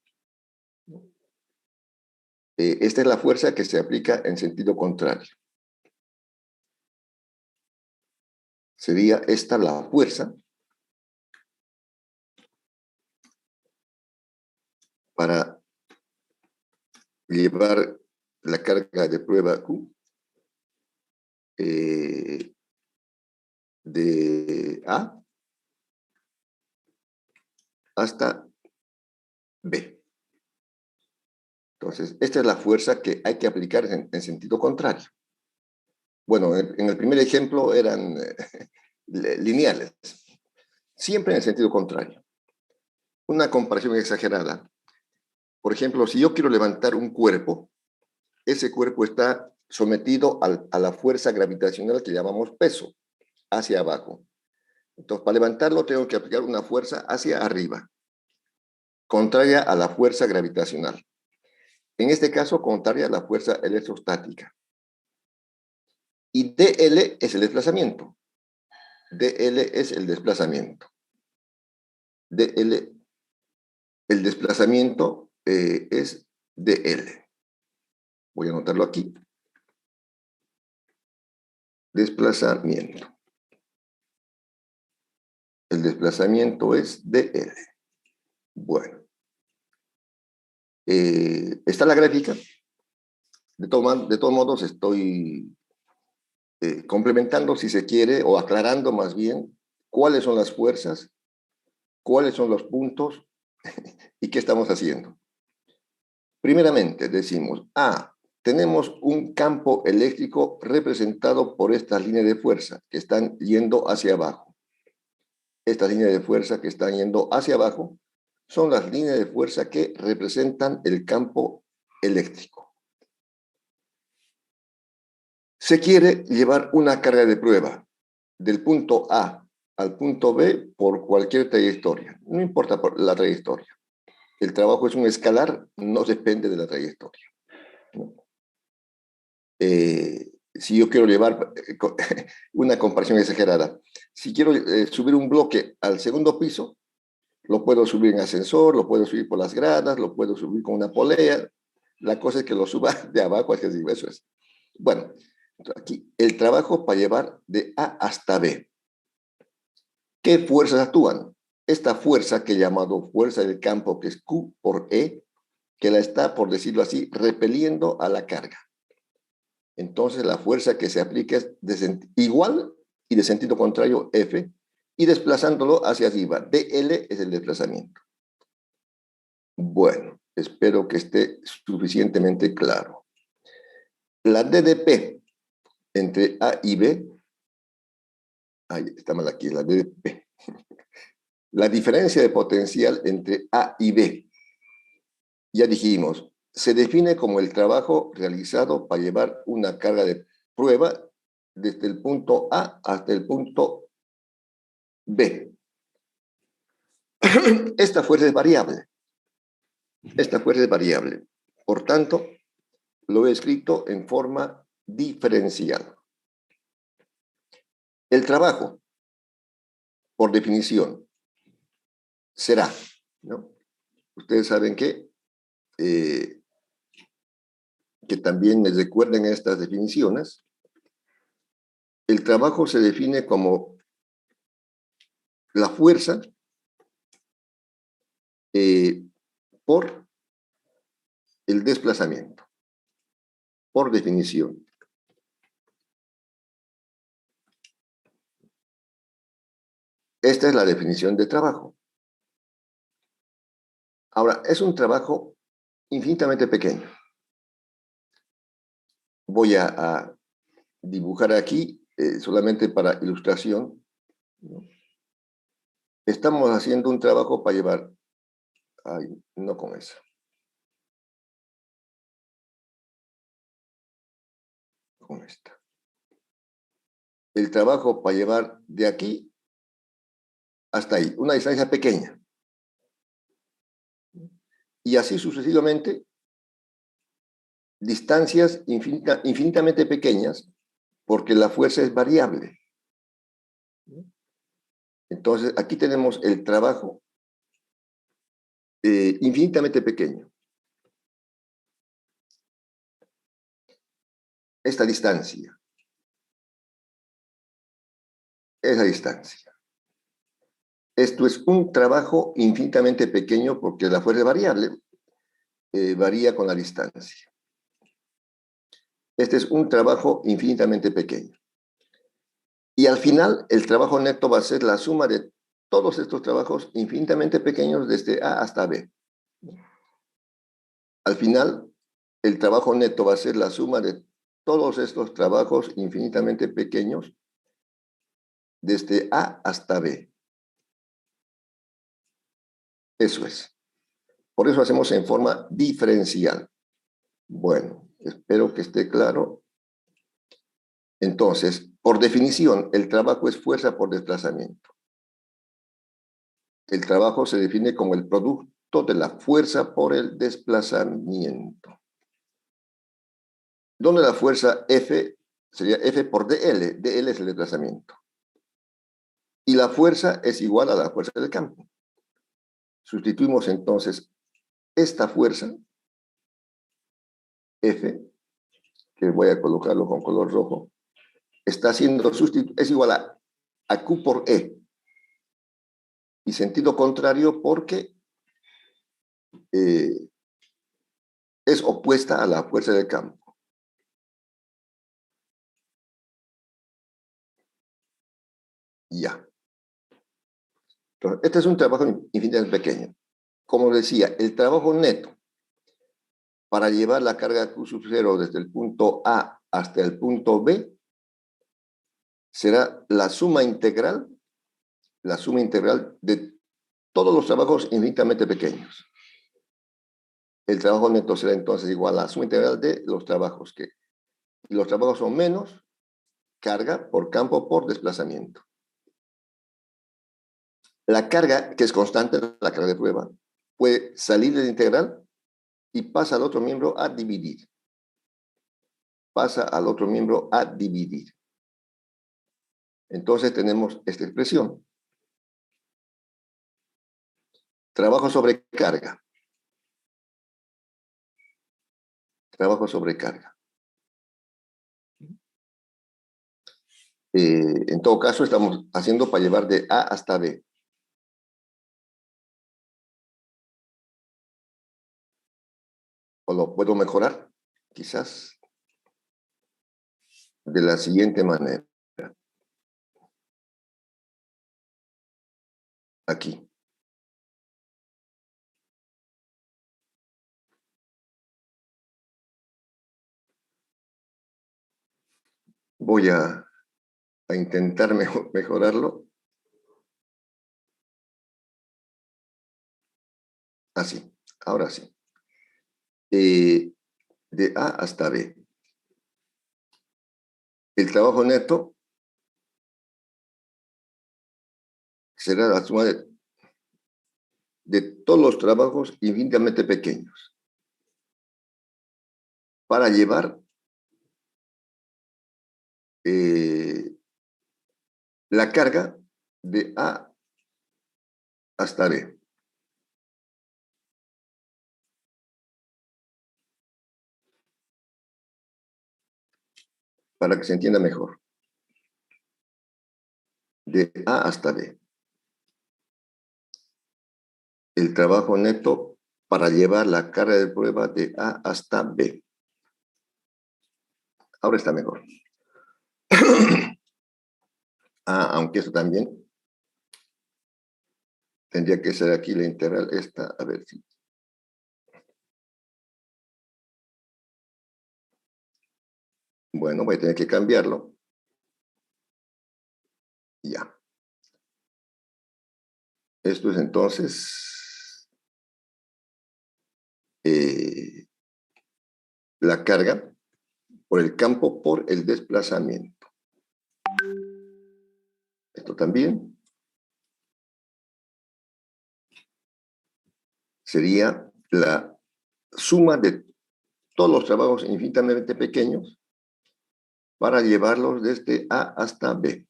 Esta es la fuerza que se aplica en sentido contrario. Sería esta la fuerza para llevar la carga de prueba Q de A hasta B. Entonces, esta es la fuerza que hay que aplicar en sentido contrario. Bueno, en el primer ejemplo eran lineales, siempre en el sentido contrario. Una comparación exagerada. Por ejemplo, si yo quiero levantar un cuerpo, ese cuerpo está sometido a la fuerza gravitacional que llamamos peso, hacia abajo. Entonces, para levantarlo tengo que aplicar una fuerza hacia arriba, contraria a la fuerza gravitacional. En este caso, contraria a la fuerza electrostática. Y DL es el desplazamiento. DL es el desplazamiento. DL, el desplazamiento es DL. Voy a anotarlo aquí. Desplazamiento. El desplazamiento es DL. Bueno. Está la gráfica. De todos modos, estoy complementando, si se quiere, o aclarando más bien, cuáles son las fuerzas, cuáles son los puntos y qué estamos haciendo. Primeramente, decimos, tenemos un campo eléctrico representado por estas líneas de fuerza que están yendo hacia abajo. Estas líneas de fuerza que están yendo hacia abajo son las líneas de fuerza que representan el campo eléctrico. Se quiere llevar una carga de prueba del punto A al punto B por cualquier trayectoria. No importa por la trayectoria. El trabajo es un escalar, no depende de la trayectoria. Si yo quiero llevar una comparación exagerada, si quiero subir un bloque al segundo piso, lo puedo subir en ascensor, lo puedo subir por las gradas, lo puedo subir con una polea. La cosa es que lo suba de abajo hacia arriba, eso es. Bueno, aquí el trabajo para llevar de A hasta B. ¿Qué fuerzas actúan? Esta fuerza que he llamado fuerza del campo, que es Q por E, que la está, por decirlo así, repeliendo a la carga. Entonces la fuerza que se aplica es igual y de sentido contrario F, y desplazándolo hacia arriba. DL es el desplazamiento. Bueno, espero que esté suficientemente claro. La DDP entre A y B, ahí está mal aquí, la DDP. La diferencia de potencial entre A y B, ya dijimos, se define como el trabajo realizado para llevar una carga de prueba desde el punto A hasta el punto B. Esta fuerza es variable. Esta fuerza es variable. Por tanto, lo he escrito en forma diferencial. El trabajo, por definición, será, ¿no? Ustedes saben que también me recuerden estas definiciones. El trabajo se define como la fuerza por el desplazamiento, por definición. Esta es la definición de trabajo. Ahora, es un trabajo infinitamente pequeño. Voy a dibujar aquí, solamente para ilustración, ¿no? Estamos haciendo un trabajo para llevar, ay, no con eso. Con esta. El trabajo para llevar de aquí hasta ahí, una distancia pequeña. Y así sucesivamente, distancias infinitamente pequeñas, porque la fuerza es variable. Entonces, aquí tenemos el trabajo infinitamente pequeño. Esta distancia. Esa distancia. Esto es un trabajo infinitamente pequeño porque la fuerza es variable, varía con la distancia. Este es un trabajo infinitamente pequeño. Y al final, el trabajo neto va a ser la suma de todos estos trabajos infinitamente pequeños desde A hasta B. Al final, el trabajo neto va a ser la suma de todos estos trabajos infinitamente pequeños desde A hasta B. Eso es. Por eso hacemos en forma diferencial. Bueno, espero que esté claro. Entonces, por definición, el trabajo es fuerza por desplazamiento. El trabajo se define como el producto de la fuerza por el desplazamiento. Donde la fuerza F sería F por DL. DL es el desplazamiento. Y la fuerza es igual a la fuerza del campo. Sustituimos entonces esta fuerza, F, que voy a colocarlo con color rojo, está siendo es igual a Q por E. Y sentido contrario porque es opuesta a la fuerza del campo. Ya. Entonces, este es un trabajo infinitamente pequeño. Como decía, el trabajo neto para llevar la carga Q sub 0 desde el punto A hasta el punto B será la suma integral de todos los trabajos infinitamente pequeños. el trabajo neto será entonces igual a la suma integral de los trabajos que... Y los trabajos son menos carga por campo por desplazamiento. La carga, que es constante, la carga de prueba, puede salir de la integral y pasa al otro miembro a dividir. Pasa al otro miembro a dividir. Entonces tenemos esta expresión. Trabajo sobre carga. Trabajo sobre carga. En todo caso, estamos haciendo para llevar de A hasta B. O lo puedo mejorar, quizás, de la siguiente manera. Aquí. Voy a intentar mejorarlo. Así, ahora sí. De A hasta B. El trabajo neto será la suma de todos los trabajos infinitamente pequeños para llevar la carga de A hasta B. Para que se entienda mejor. De A hasta B. El trabajo neto para llevar la carga de prueba de A hasta B. Ahora está mejor. Aunque eso también tendría que ser aquí la integral esta, a ver si. Bueno, voy a tener que cambiarlo. Ya. Esto es entonces la carga por el campo por el desplazamiento. Esto también sería la suma de todos los trabajos infinitamente pequeños para llevarlos desde A hasta B.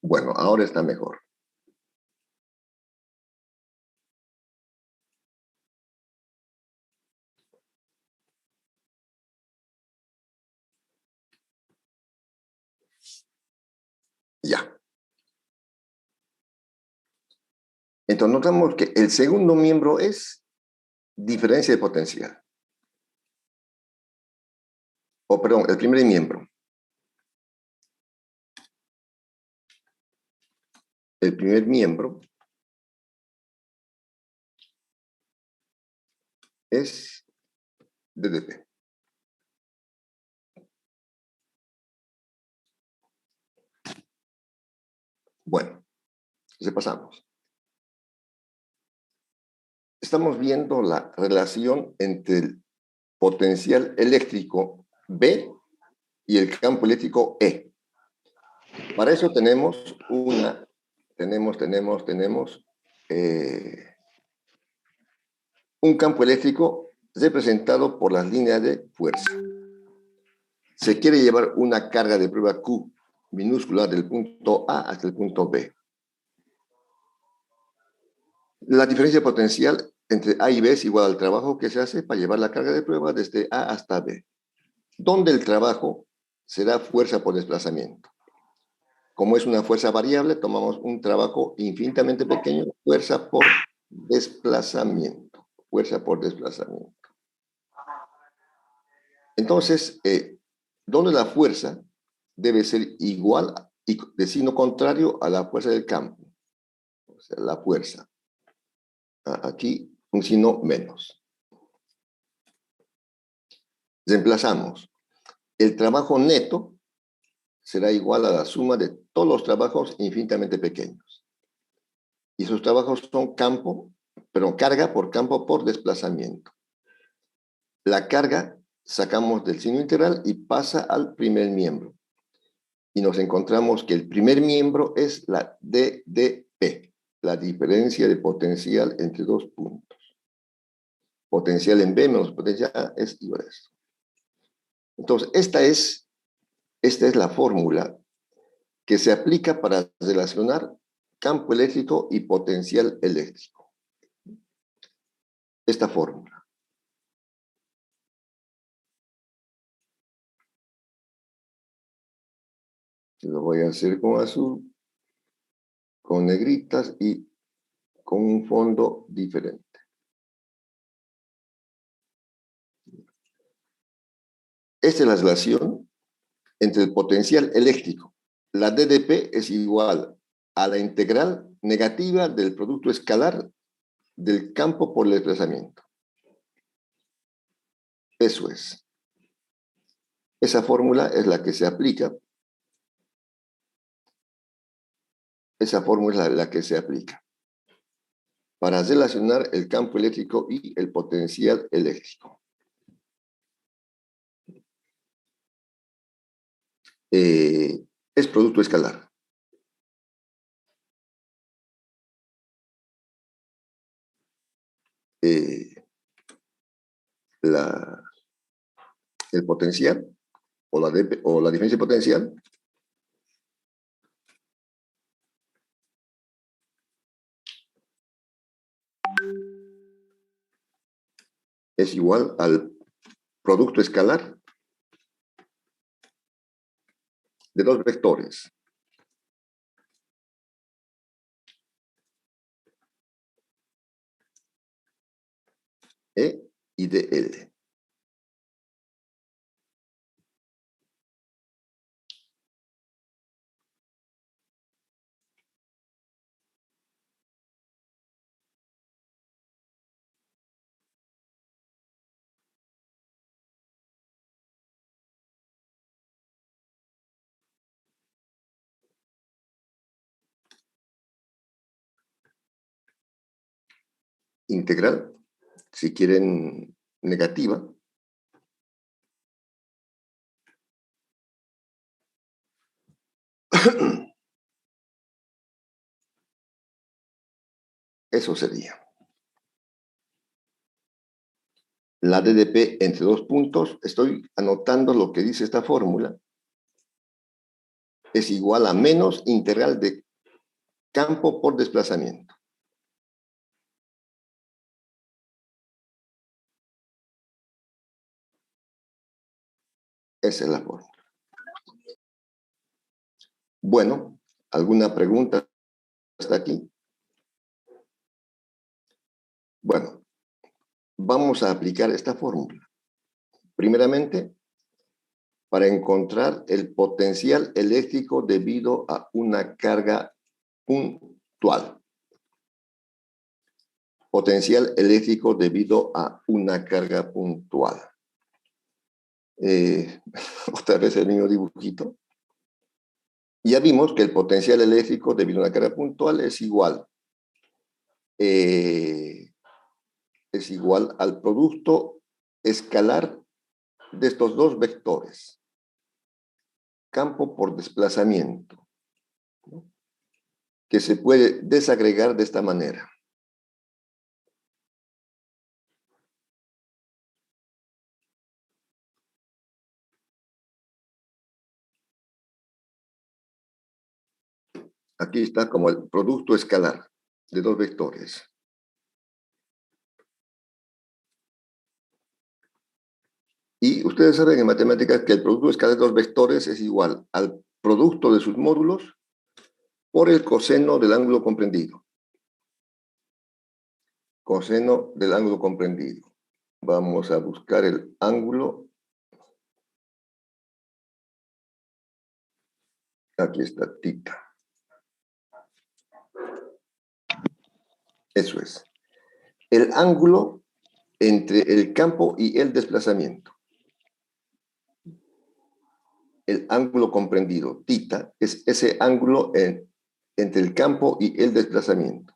Bueno, ahora está mejor. Ya. Entonces notamos que el segundo miembro es diferencia de potencial. O perdón, el primer miembro. El primer miembro es DDP. Bueno, pasamos. Estamos viendo la relación entre el potencial eléctrico B y el campo eléctrico E. Para eso tenemos un campo eléctrico representado por las líneas de fuerza. Se quiere llevar una carga de prueba Q minúscula del punto A hasta el punto B. La diferencia potencial entre A y B es igual al trabajo que se hace para llevar la carga de prueba desde A hasta B, donde el trabajo será fuerza por desplazamiento. Como es una fuerza variable, tomamos un trabajo infinitamente pequeño, fuerza por desplazamiento. Fuerza por desplazamiento. Entonces, donde la fuerza debe ser igual y de signo contrario a la fuerza del campo. O sea, la fuerza. Aquí un signo menos. Reemplazamos. El trabajo neto será igual a la suma de todos los trabajos infinitamente pequeños. Y esos trabajos son campo Pero carga por campo por desplazamiento. La carga sacamos del signo integral y pasa al primer miembro. Y nos encontramos que el primer miembro es la DDP, la diferencia de potencial entre dos puntos. Potencial en B menos potencial A es igual a esto. Entonces, esta es la fórmula que se aplica para relacionar campo eléctrico y potencial eléctrico. Esta fórmula. Lo voy a hacer con azul, con negritas y con un fondo diferente. Esta es la relación entre el potencial eléctrico. La DDP es igual a la integral negativa del producto escalar del campo por el desplazamiento. Eso es. Esa fórmula es la que se aplica. Esa fórmula es la que se aplica para relacionar el campo eléctrico y el potencial eléctrico. Es producto escalar. El potencial o la diferencia de potencial es igual al producto escalar de dos vectores. E y dl. Integral, si quieren negativa, eso sería la DDP entre dos puntos. Estoy anotando lo que dice esta fórmula. Es igual a menos integral de campo por desplazamiento. Esa es la fórmula. Bueno, ¿alguna pregunta hasta aquí? Bueno, vamos a aplicar esta fórmula. Primeramente, para encontrar el potencial eléctrico debido a una carga puntual. Potencial eléctrico debido a una carga puntual. Otra vez el mismo dibujito. Ya vimos que el potencial eléctrico debido a una carga puntual es igual al producto escalar de estos dos vectores. Campo por desplazamiento, ¿no? Que se puede desagregar de esta manera. Aquí está como el producto escalar de dos vectores. Y ustedes saben en matemáticas que el producto escalar de dos vectores es igual al producto de sus módulos por el coseno del ángulo comprendido. Coseno del ángulo comprendido. Vamos a buscar el ángulo. Aquí está tita. Eso es. El ángulo entre el campo y el desplazamiento. El ángulo comprendido, tita, es ese ángulo entre el campo y el desplazamiento.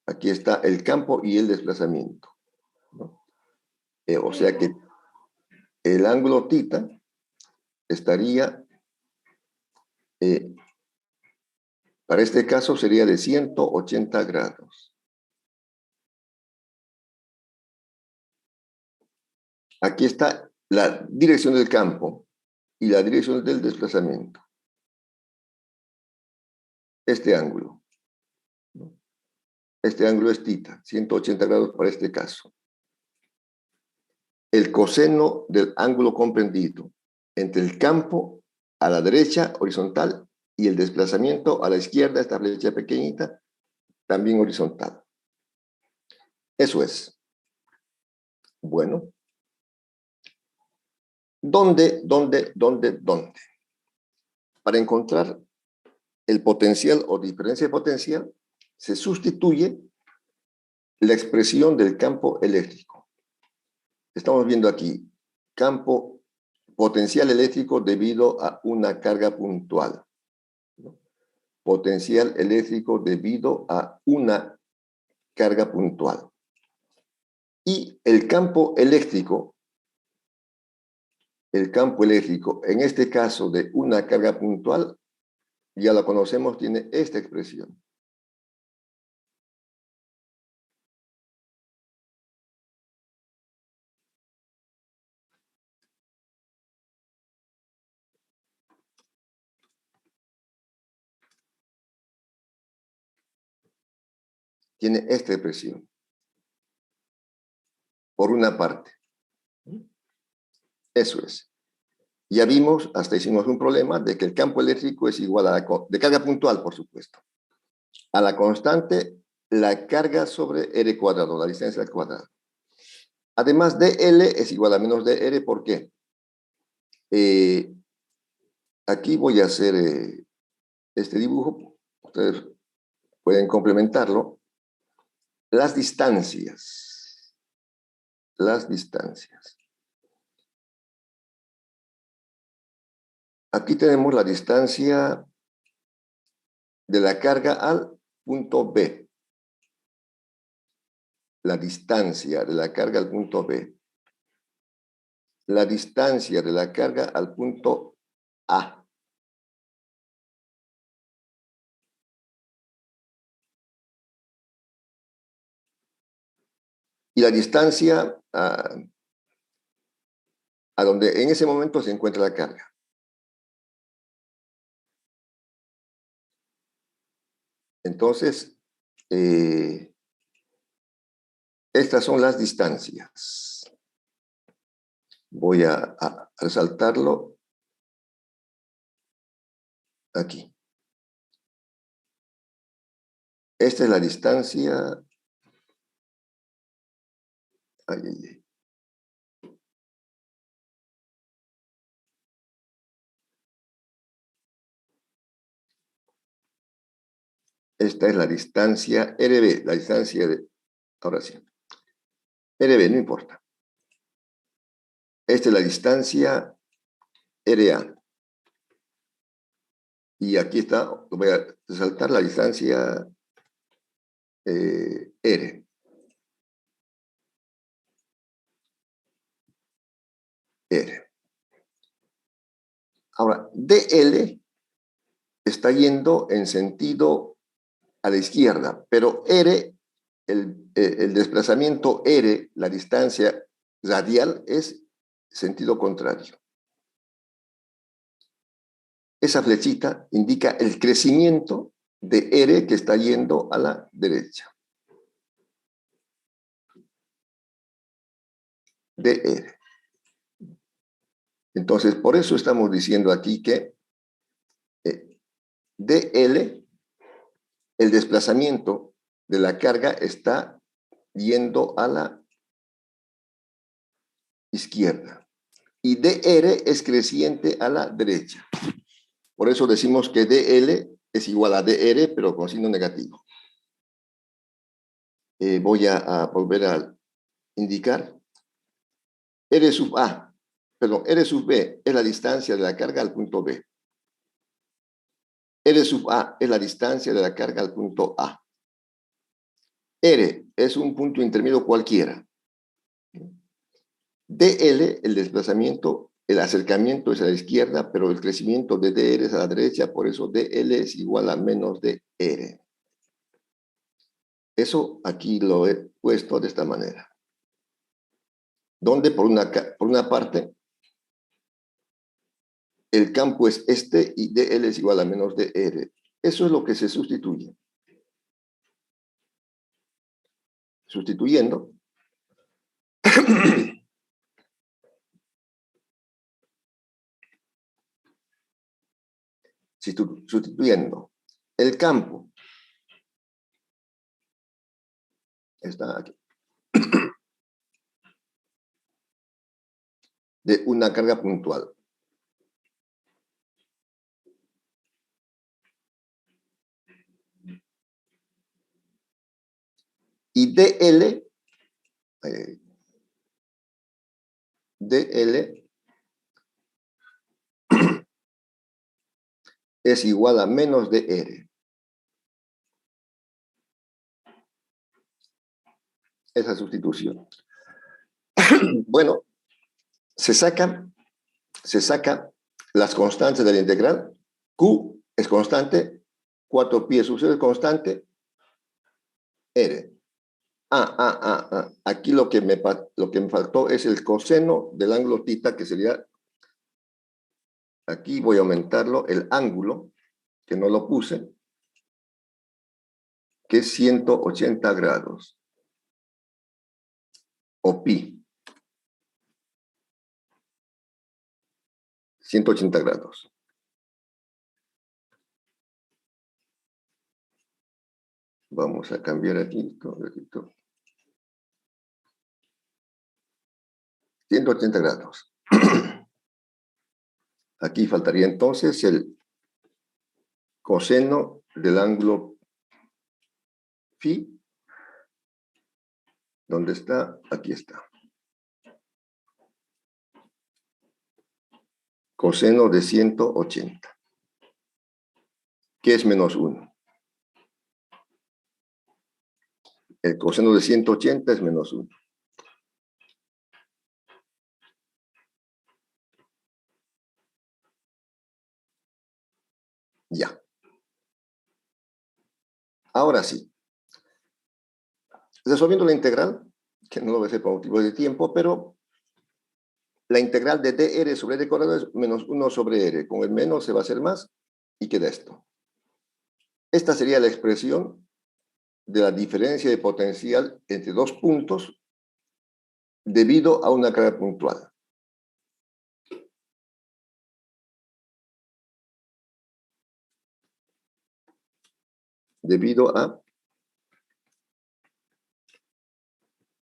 Aquí está el campo y el desplazamiento, ¿no? O sea que el ángulo θ estaría, para este caso sería de 180 grados. Aquí está la dirección del campo y la dirección del desplazamiento. Este ángulo, ¿no? Este ángulo es θ, 180 grados para este caso. El coseno del ángulo comprendido entre el campo a la derecha horizontal y el desplazamiento a la izquierda, esta flecha pequeñita, también horizontal. Eso es. Bueno. ¿Dónde? Para encontrar el potencial o diferencia de potencial, se sustituye la expresión del campo eléctrico. Estamos viendo aquí, campo potencial eléctrico debido a una carga puntual, ¿no? Potencial eléctrico debido a una carga puntual. Y el campo eléctrico, en este caso de una carga puntual, ya la conocemos, tiene esta expresión. Tiene esta expresión. Por una parte. Eso es. Ya vimos, hasta hicimos un problema de que el campo eléctrico es igual a de carga puntual, por supuesto, a la constante, la carga sobre R cuadrado, la distancia al cuadrado. Además, dL es igual a menos dR, ¿por qué? Aquí voy a hacer este dibujo, ustedes pueden complementarlo. Las distancias. Aquí tenemos la distancia de la carga al punto B. La distancia de la carga al punto B. La distancia de la carga al punto A. Y la distancia a donde en ese momento se encuentra la carga. Entonces, estas son las distancias. Voy a resaltarlo aquí. Esta es la distancia. Esta es la distancia RB, la distancia de... Ahora sí. RB, no importa. Esta es la distancia RA. Y aquí está, voy a resaltar la distancia R. Ahora, DL está yendo en sentido a la izquierda, pero R, el desplazamiento R, la distancia radial, es sentido contrario. Esa flechita indica el crecimiento de R que está yendo a la derecha. DR. Entonces, por eso estamos diciendo aquí que DL, el desplazamiento de la carga está yendo a la izquierda. Y DR es creciente a la derecha. Por eso decimos que DL es igual a DR, pero con signo negativo. Voy a volver a indicar. R sub B es la distancia de la carga al punto B. R sub A es la distancia de la carga al punto A. R es un punto intermedio cualquiera. DL, el desplazamiento, el acercamiento es a la izquierda, pero el crecimiento de DR es a la derecha, por eso DL es igual a menos DR. Eso aquí lo he puesto de esta manera. Donde por una parte el campo es este y DL es igual a menos DR. Eso es lo que se sustituye. Sustituyendo. Sustituyendo el campo. Está aquí. De una carga puntual. Y DL, DL es igual a menos DR. Esa sustitución. Bueno, se saca las constantes de la integral. Q es constante, 4pi sub 0 es constante, R. Aquí lo que me faltó es el coseno del ángulo θ, que sería, aquí voy a aumentarlo, el ángulo, que no lo puse, que es 180 grados, o pi. 180 grados. Vamos a cambiar aquí. 180 grados. Aquí faltaría entonces el coseno del ángulo phi. ¿Dónde está? Aquí está. Coseno de 180. ¿Qué es menos 1? El coseno de 180 es menos 1. Ya. Ahora sí. Resolviendo la integral, que no lo voy a hacer por motivo de tiempo, pero la integral de dr sobre r cuadrado es menos 1 sobre r. Con el menos se va a hacer más y queda esto. Esta sería la expresión de la diferencia de potencial entre dos puntos debido a una carga puntual. Debido a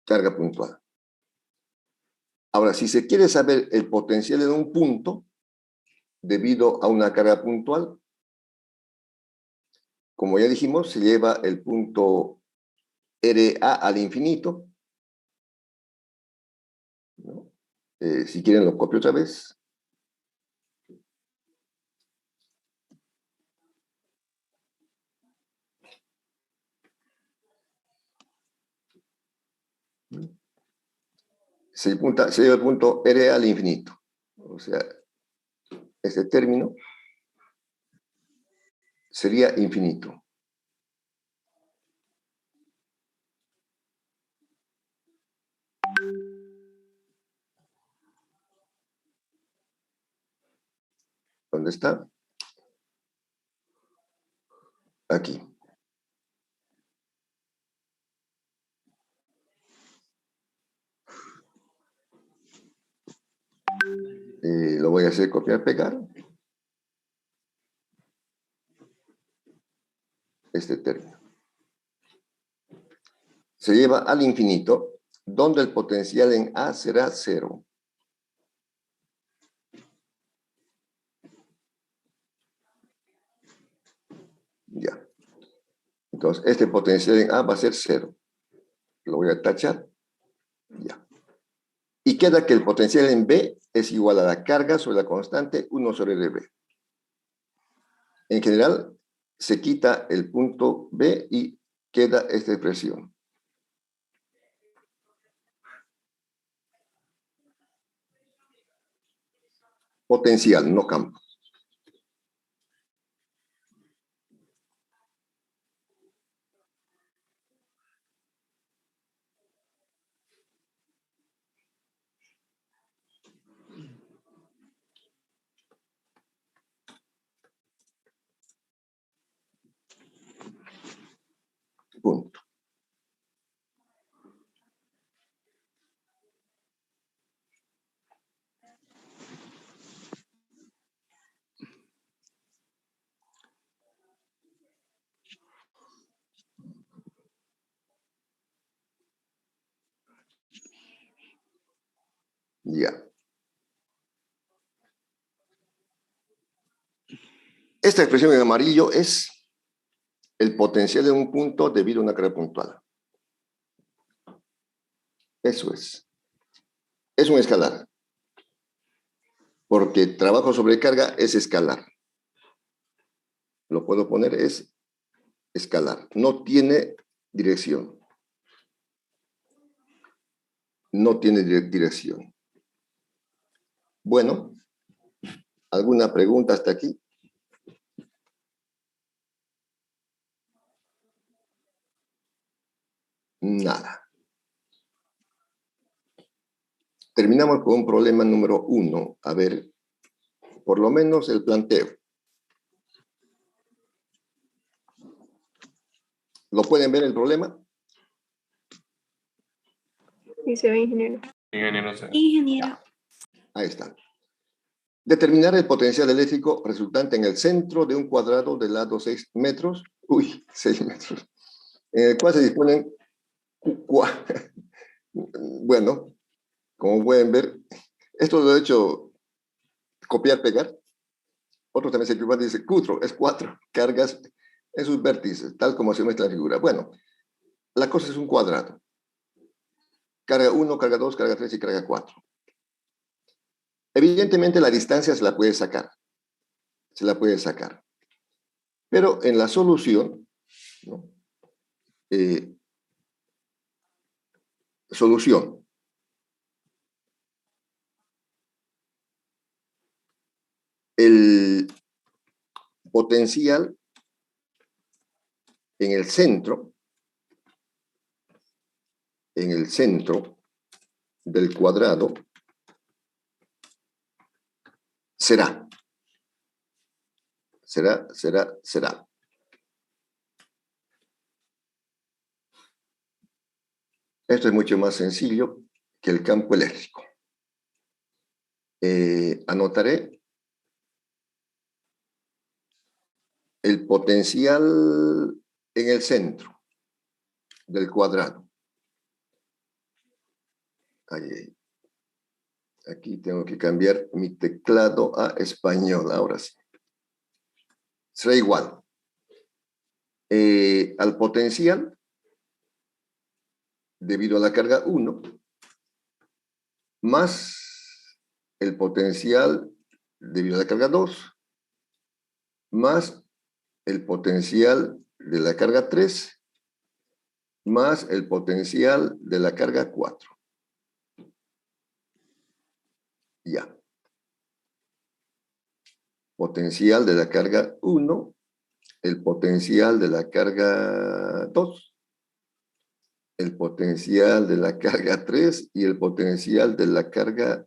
carga puntual. Ahora, si se quiere saber el potencial en un punto debido a una carga puntual, como ya dijimos, se lleva el punto RA al infinito. ¿No? Si quieren lo copio otra vez. Se lleva el punto RA al infinito. O sea, este término sería infinito. ¿Dónde está? Aquí. Lo voy a hacer copiar, pegar. Este término. Se lleva al infinito, donde el potencial en A será 0. Ya. Entonces, este potencial en A va a ser 0. Lo voy a tachar. Ya. Y queda que el potencial en B es igual a la carga sobre la constante 1 sobre RB. En general, se quita el punto B y queda esta expresión. Potencial, no campo. Punto. Ya. Esta expresión en amarillo es el potencial de un punto debido a una carga puntual. Eso es. Es un escalar. Porque trabajo sobre carga es escalar. Lo puedo poner, es escalar. No tiene dirección. No tiene dirección. Bueno, ¿alguna pregunta hasta aquí? Nada. Terminamos con un problema número 1. A ver, por lo menos el planteo. ¿Lo pueden ver el problema? Sí, se ve, ingeniero. Ingeniero. Ingeniero. Ahí está. Determinar el potencial eléctrico resultante en el centro de un cuadrado de lado 6 metros. Uy, 6 metros. En el cual se disponen... Bueno, como pueden ver, esto lo he hecho copiar, pegar. Otro también se equivoca y dice cutro, es 4 cargas en sus vértices, tal como se muestra en la figura. Bueno, la cosa es un cuadrado. Carga 1, carga 2, carga 3 y carga 4. Evidentemente la distancia se la puede sacar. Se la puede sacar. Pero en la solución, ¿no? Solución. El potencial en el centro del cuadrado será. Esto es mucho más sencillo que el campo eléctrico. Anotaré el potencial en el centro del cuadrado. Ahí. Aquí tengo que cambiar mi teclado a español, ahora sí. Será igual al potencial debido a la carga 1 más el potencial debido a la carga 2 más el potencial de la carga 3 más el potencial de la carga 4. Ya. Potencial de la carga 1, el potencial de la carga 2, el potencial de la carga 3 y el potencial de la carga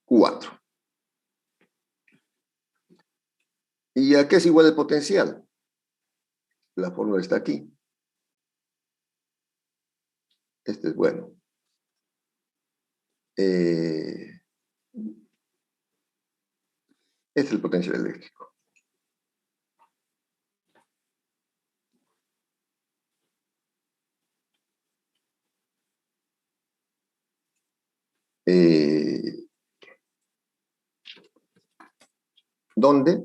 4. ¿Y a qué es igual el potencial? La fórmula está aquí. Este es bueno. Este es el potencial eléctrico. ¿Dónde?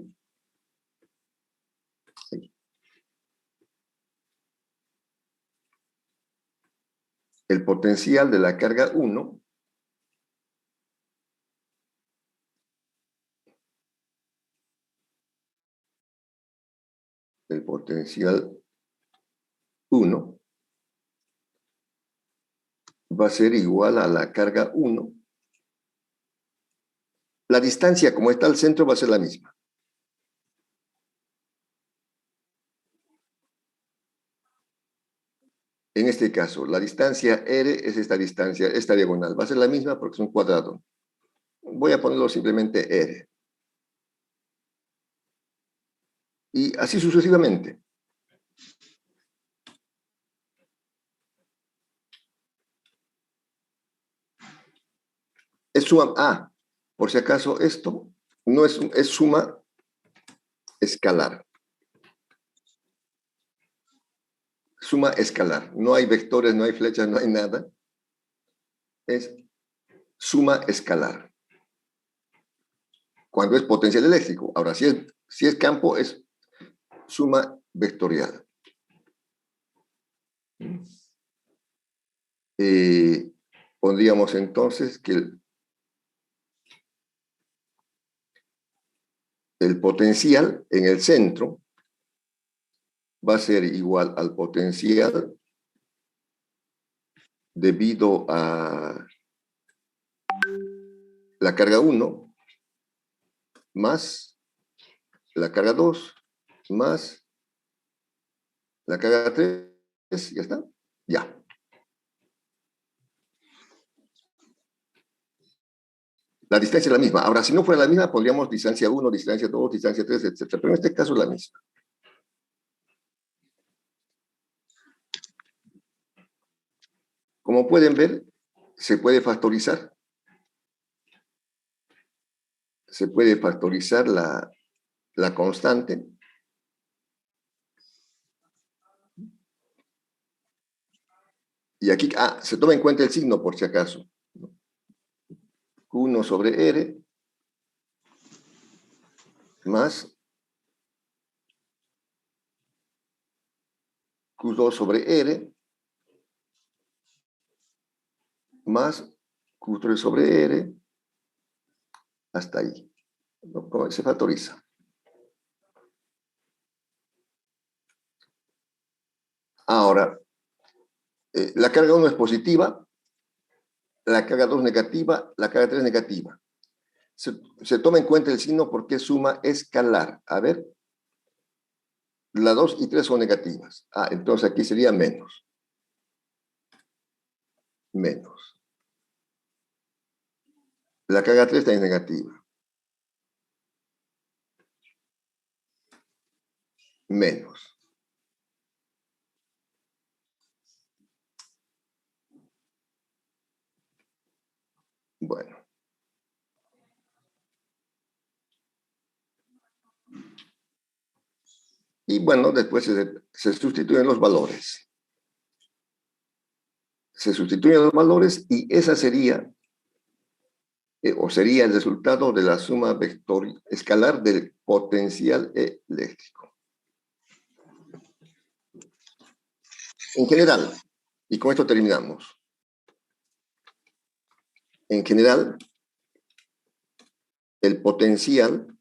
El potencial de la carga 1 el potencial 1 va a ser igual a la carga 1 La distancia como está al centro va a ser la misma. En este caso, la distancia R es esta distancia, esta diagonal. Va a ser la misma porque es un cuadrado. Voy a ponerlo simplemente R. Y así sucesivamente. Es suma, por si acaso esto no es suma escalar. Suma escalar. No hay vectores, no hay flechas, no hay nada. Es suma escalar. Cuando es potencial eléctrico. Ahora, si es campo, es suma vectorial. Pondríamos entonces que el potencial en el centro va a ser igual al potencial debido a la carga 1 más la carga 2 más la carga 3. ¿Ya está? Ya. La distancia es la misma. Ahora, si no fuera la misma, pondríamos distancia 1, distancia 2, distancia 3, etc. Pero en este caso es la misma. Como pueden ver, se puede factorizar. Se puede factorizar la constante. Y aquí, se toma en cuenta el signo por si acaso. Q1 sobre R más Q2 sobre R más Q3 sobre R hasta ahí. Se factoriza. Ahora, la carga 1 es positiva, la carga 2 negativa, la carga 3 negativa. Se toma en cuenta el signo porque es suma escalar. A ver, la 2 y 3 son negativas. Entonces aquí sería menos. Menos. La carga 3 también es negativa. Menos. Bueno. Y bueno, después se sustituyen los valores. Se sustituyen los valores y esa sería, o sería el resultado de la suma vector escalar del potencial eléctrico. En general, y con esto terminamos. En general, el potencial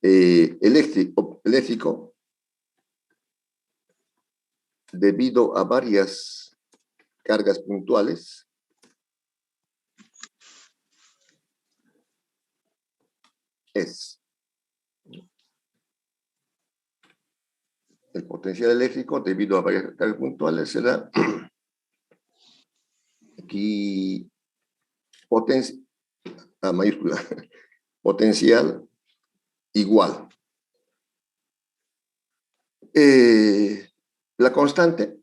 eléctrico debido a varias cargas puntuales es el potencial eléctrico debido a varias cargas puntuales será aquí mayúscula potencial igual la constante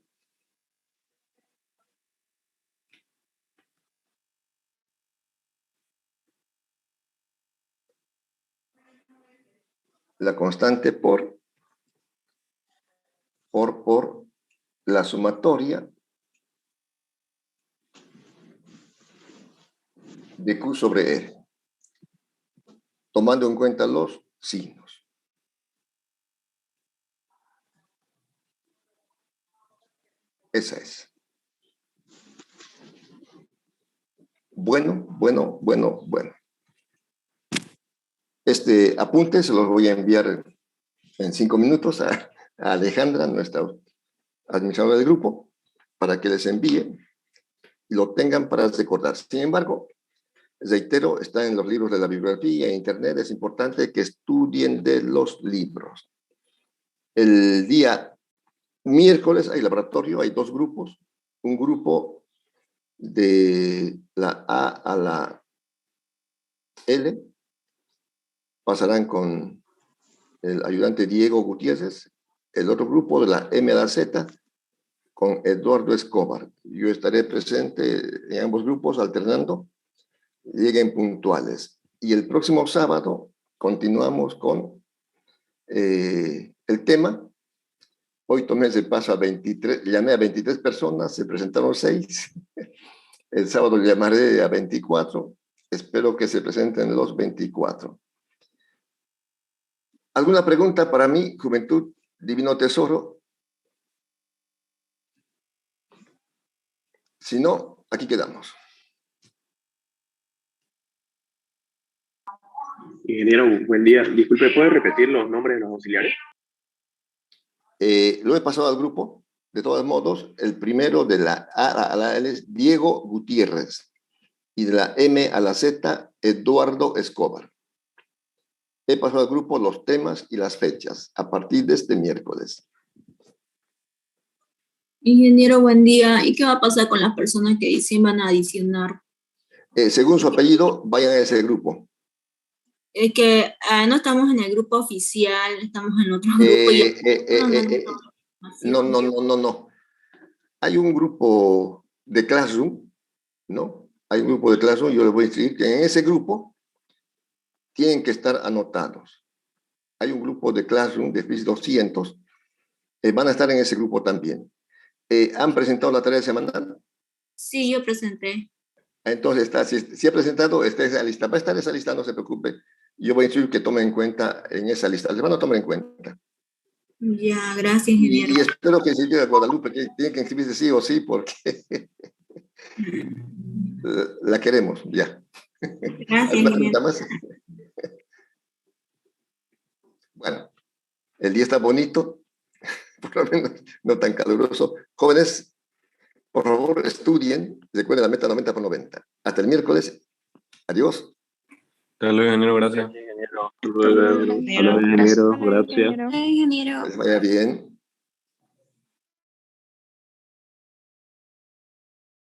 por la sumatoria de Q sobre R, tomando en cuenta los signos. Esa es. Bueno. Este apunte se los voy a enviar en 5 minutos a Alejandra, nuestra administradora del grupo, para que les envíe y lo tengan para recordar. Sin embargo, reitero, está en los libros de la bibliografía, en internet, es importante que estudien de los libros. El día miércoles hay laboratorio, hay 2 grupos, un grupo de la A a la L, pasarán con el ayudante Diego Gutiérrez, el otro grupo de la M a la Z, con Eduardo Escobar. Yo estaré presente en ambos grupos, alternando, lleguen puntuales. Y el próximo sábado continuamos con el tema. Hoy tomé ese paso a 23, llamé a 23 personas, se presentaron 6. El sábado llamaré a 24. Espero que se presenten los 24. ¿Alguna pregunta para mí, Juventud Divino Tesoro? Si no, aquí quedamos. Ingeniero, buen día. Disculpe, ¿puede repetir los nombres de los auxiliares? Lo he pasado al grupo. De todos modos, el primero de la A a la L es Diego Gutiérrez y de la M a la Z, Eduardo Escobar. He pasado al grupo los temas y las fechas a partir de este miércoles. Ingeniero, buen día. ¿Y qué va a pasar con las personas que dicen van a adicionar? Según su apellido, vayan a ese grupo. Es que no estamos en el grupo oficial, estamos en otro grupo. No. Hay un grupo de Classroom, ¿no? Hay un grupo de Classroom, yo les voy a decir que en ese grupo tienen que estar anotados. Hay un grupo de Classroom de FIS 200, van a estar en ese grupo también. ¿Han presentado la tarea semanal? Sí, yo presenté. Entonces, si ha presentado, está en esa lista. Va a estar en esa lista, no se preocupe. Yo voy a decir que tomen en cuenta en esa lista. Les van a tomar en cuenta. Ya, gracias, ingeniero. Y espero que se llegue a Guadalupe, que tiene que inscribirse sí o sí, porque la queremos, ya. Gracias, ingeniero. Más? Bueno, el día está bonito, por lo menos no tan caluroso. Jóvenes, por favor, estudien. Recuerden la meta 90 por 90. Hasta el miércoles. Adiós. Hasta luego, ingeniero. Gracias. Hasta luego, ingeniero. Gracias. Que les vaya bien.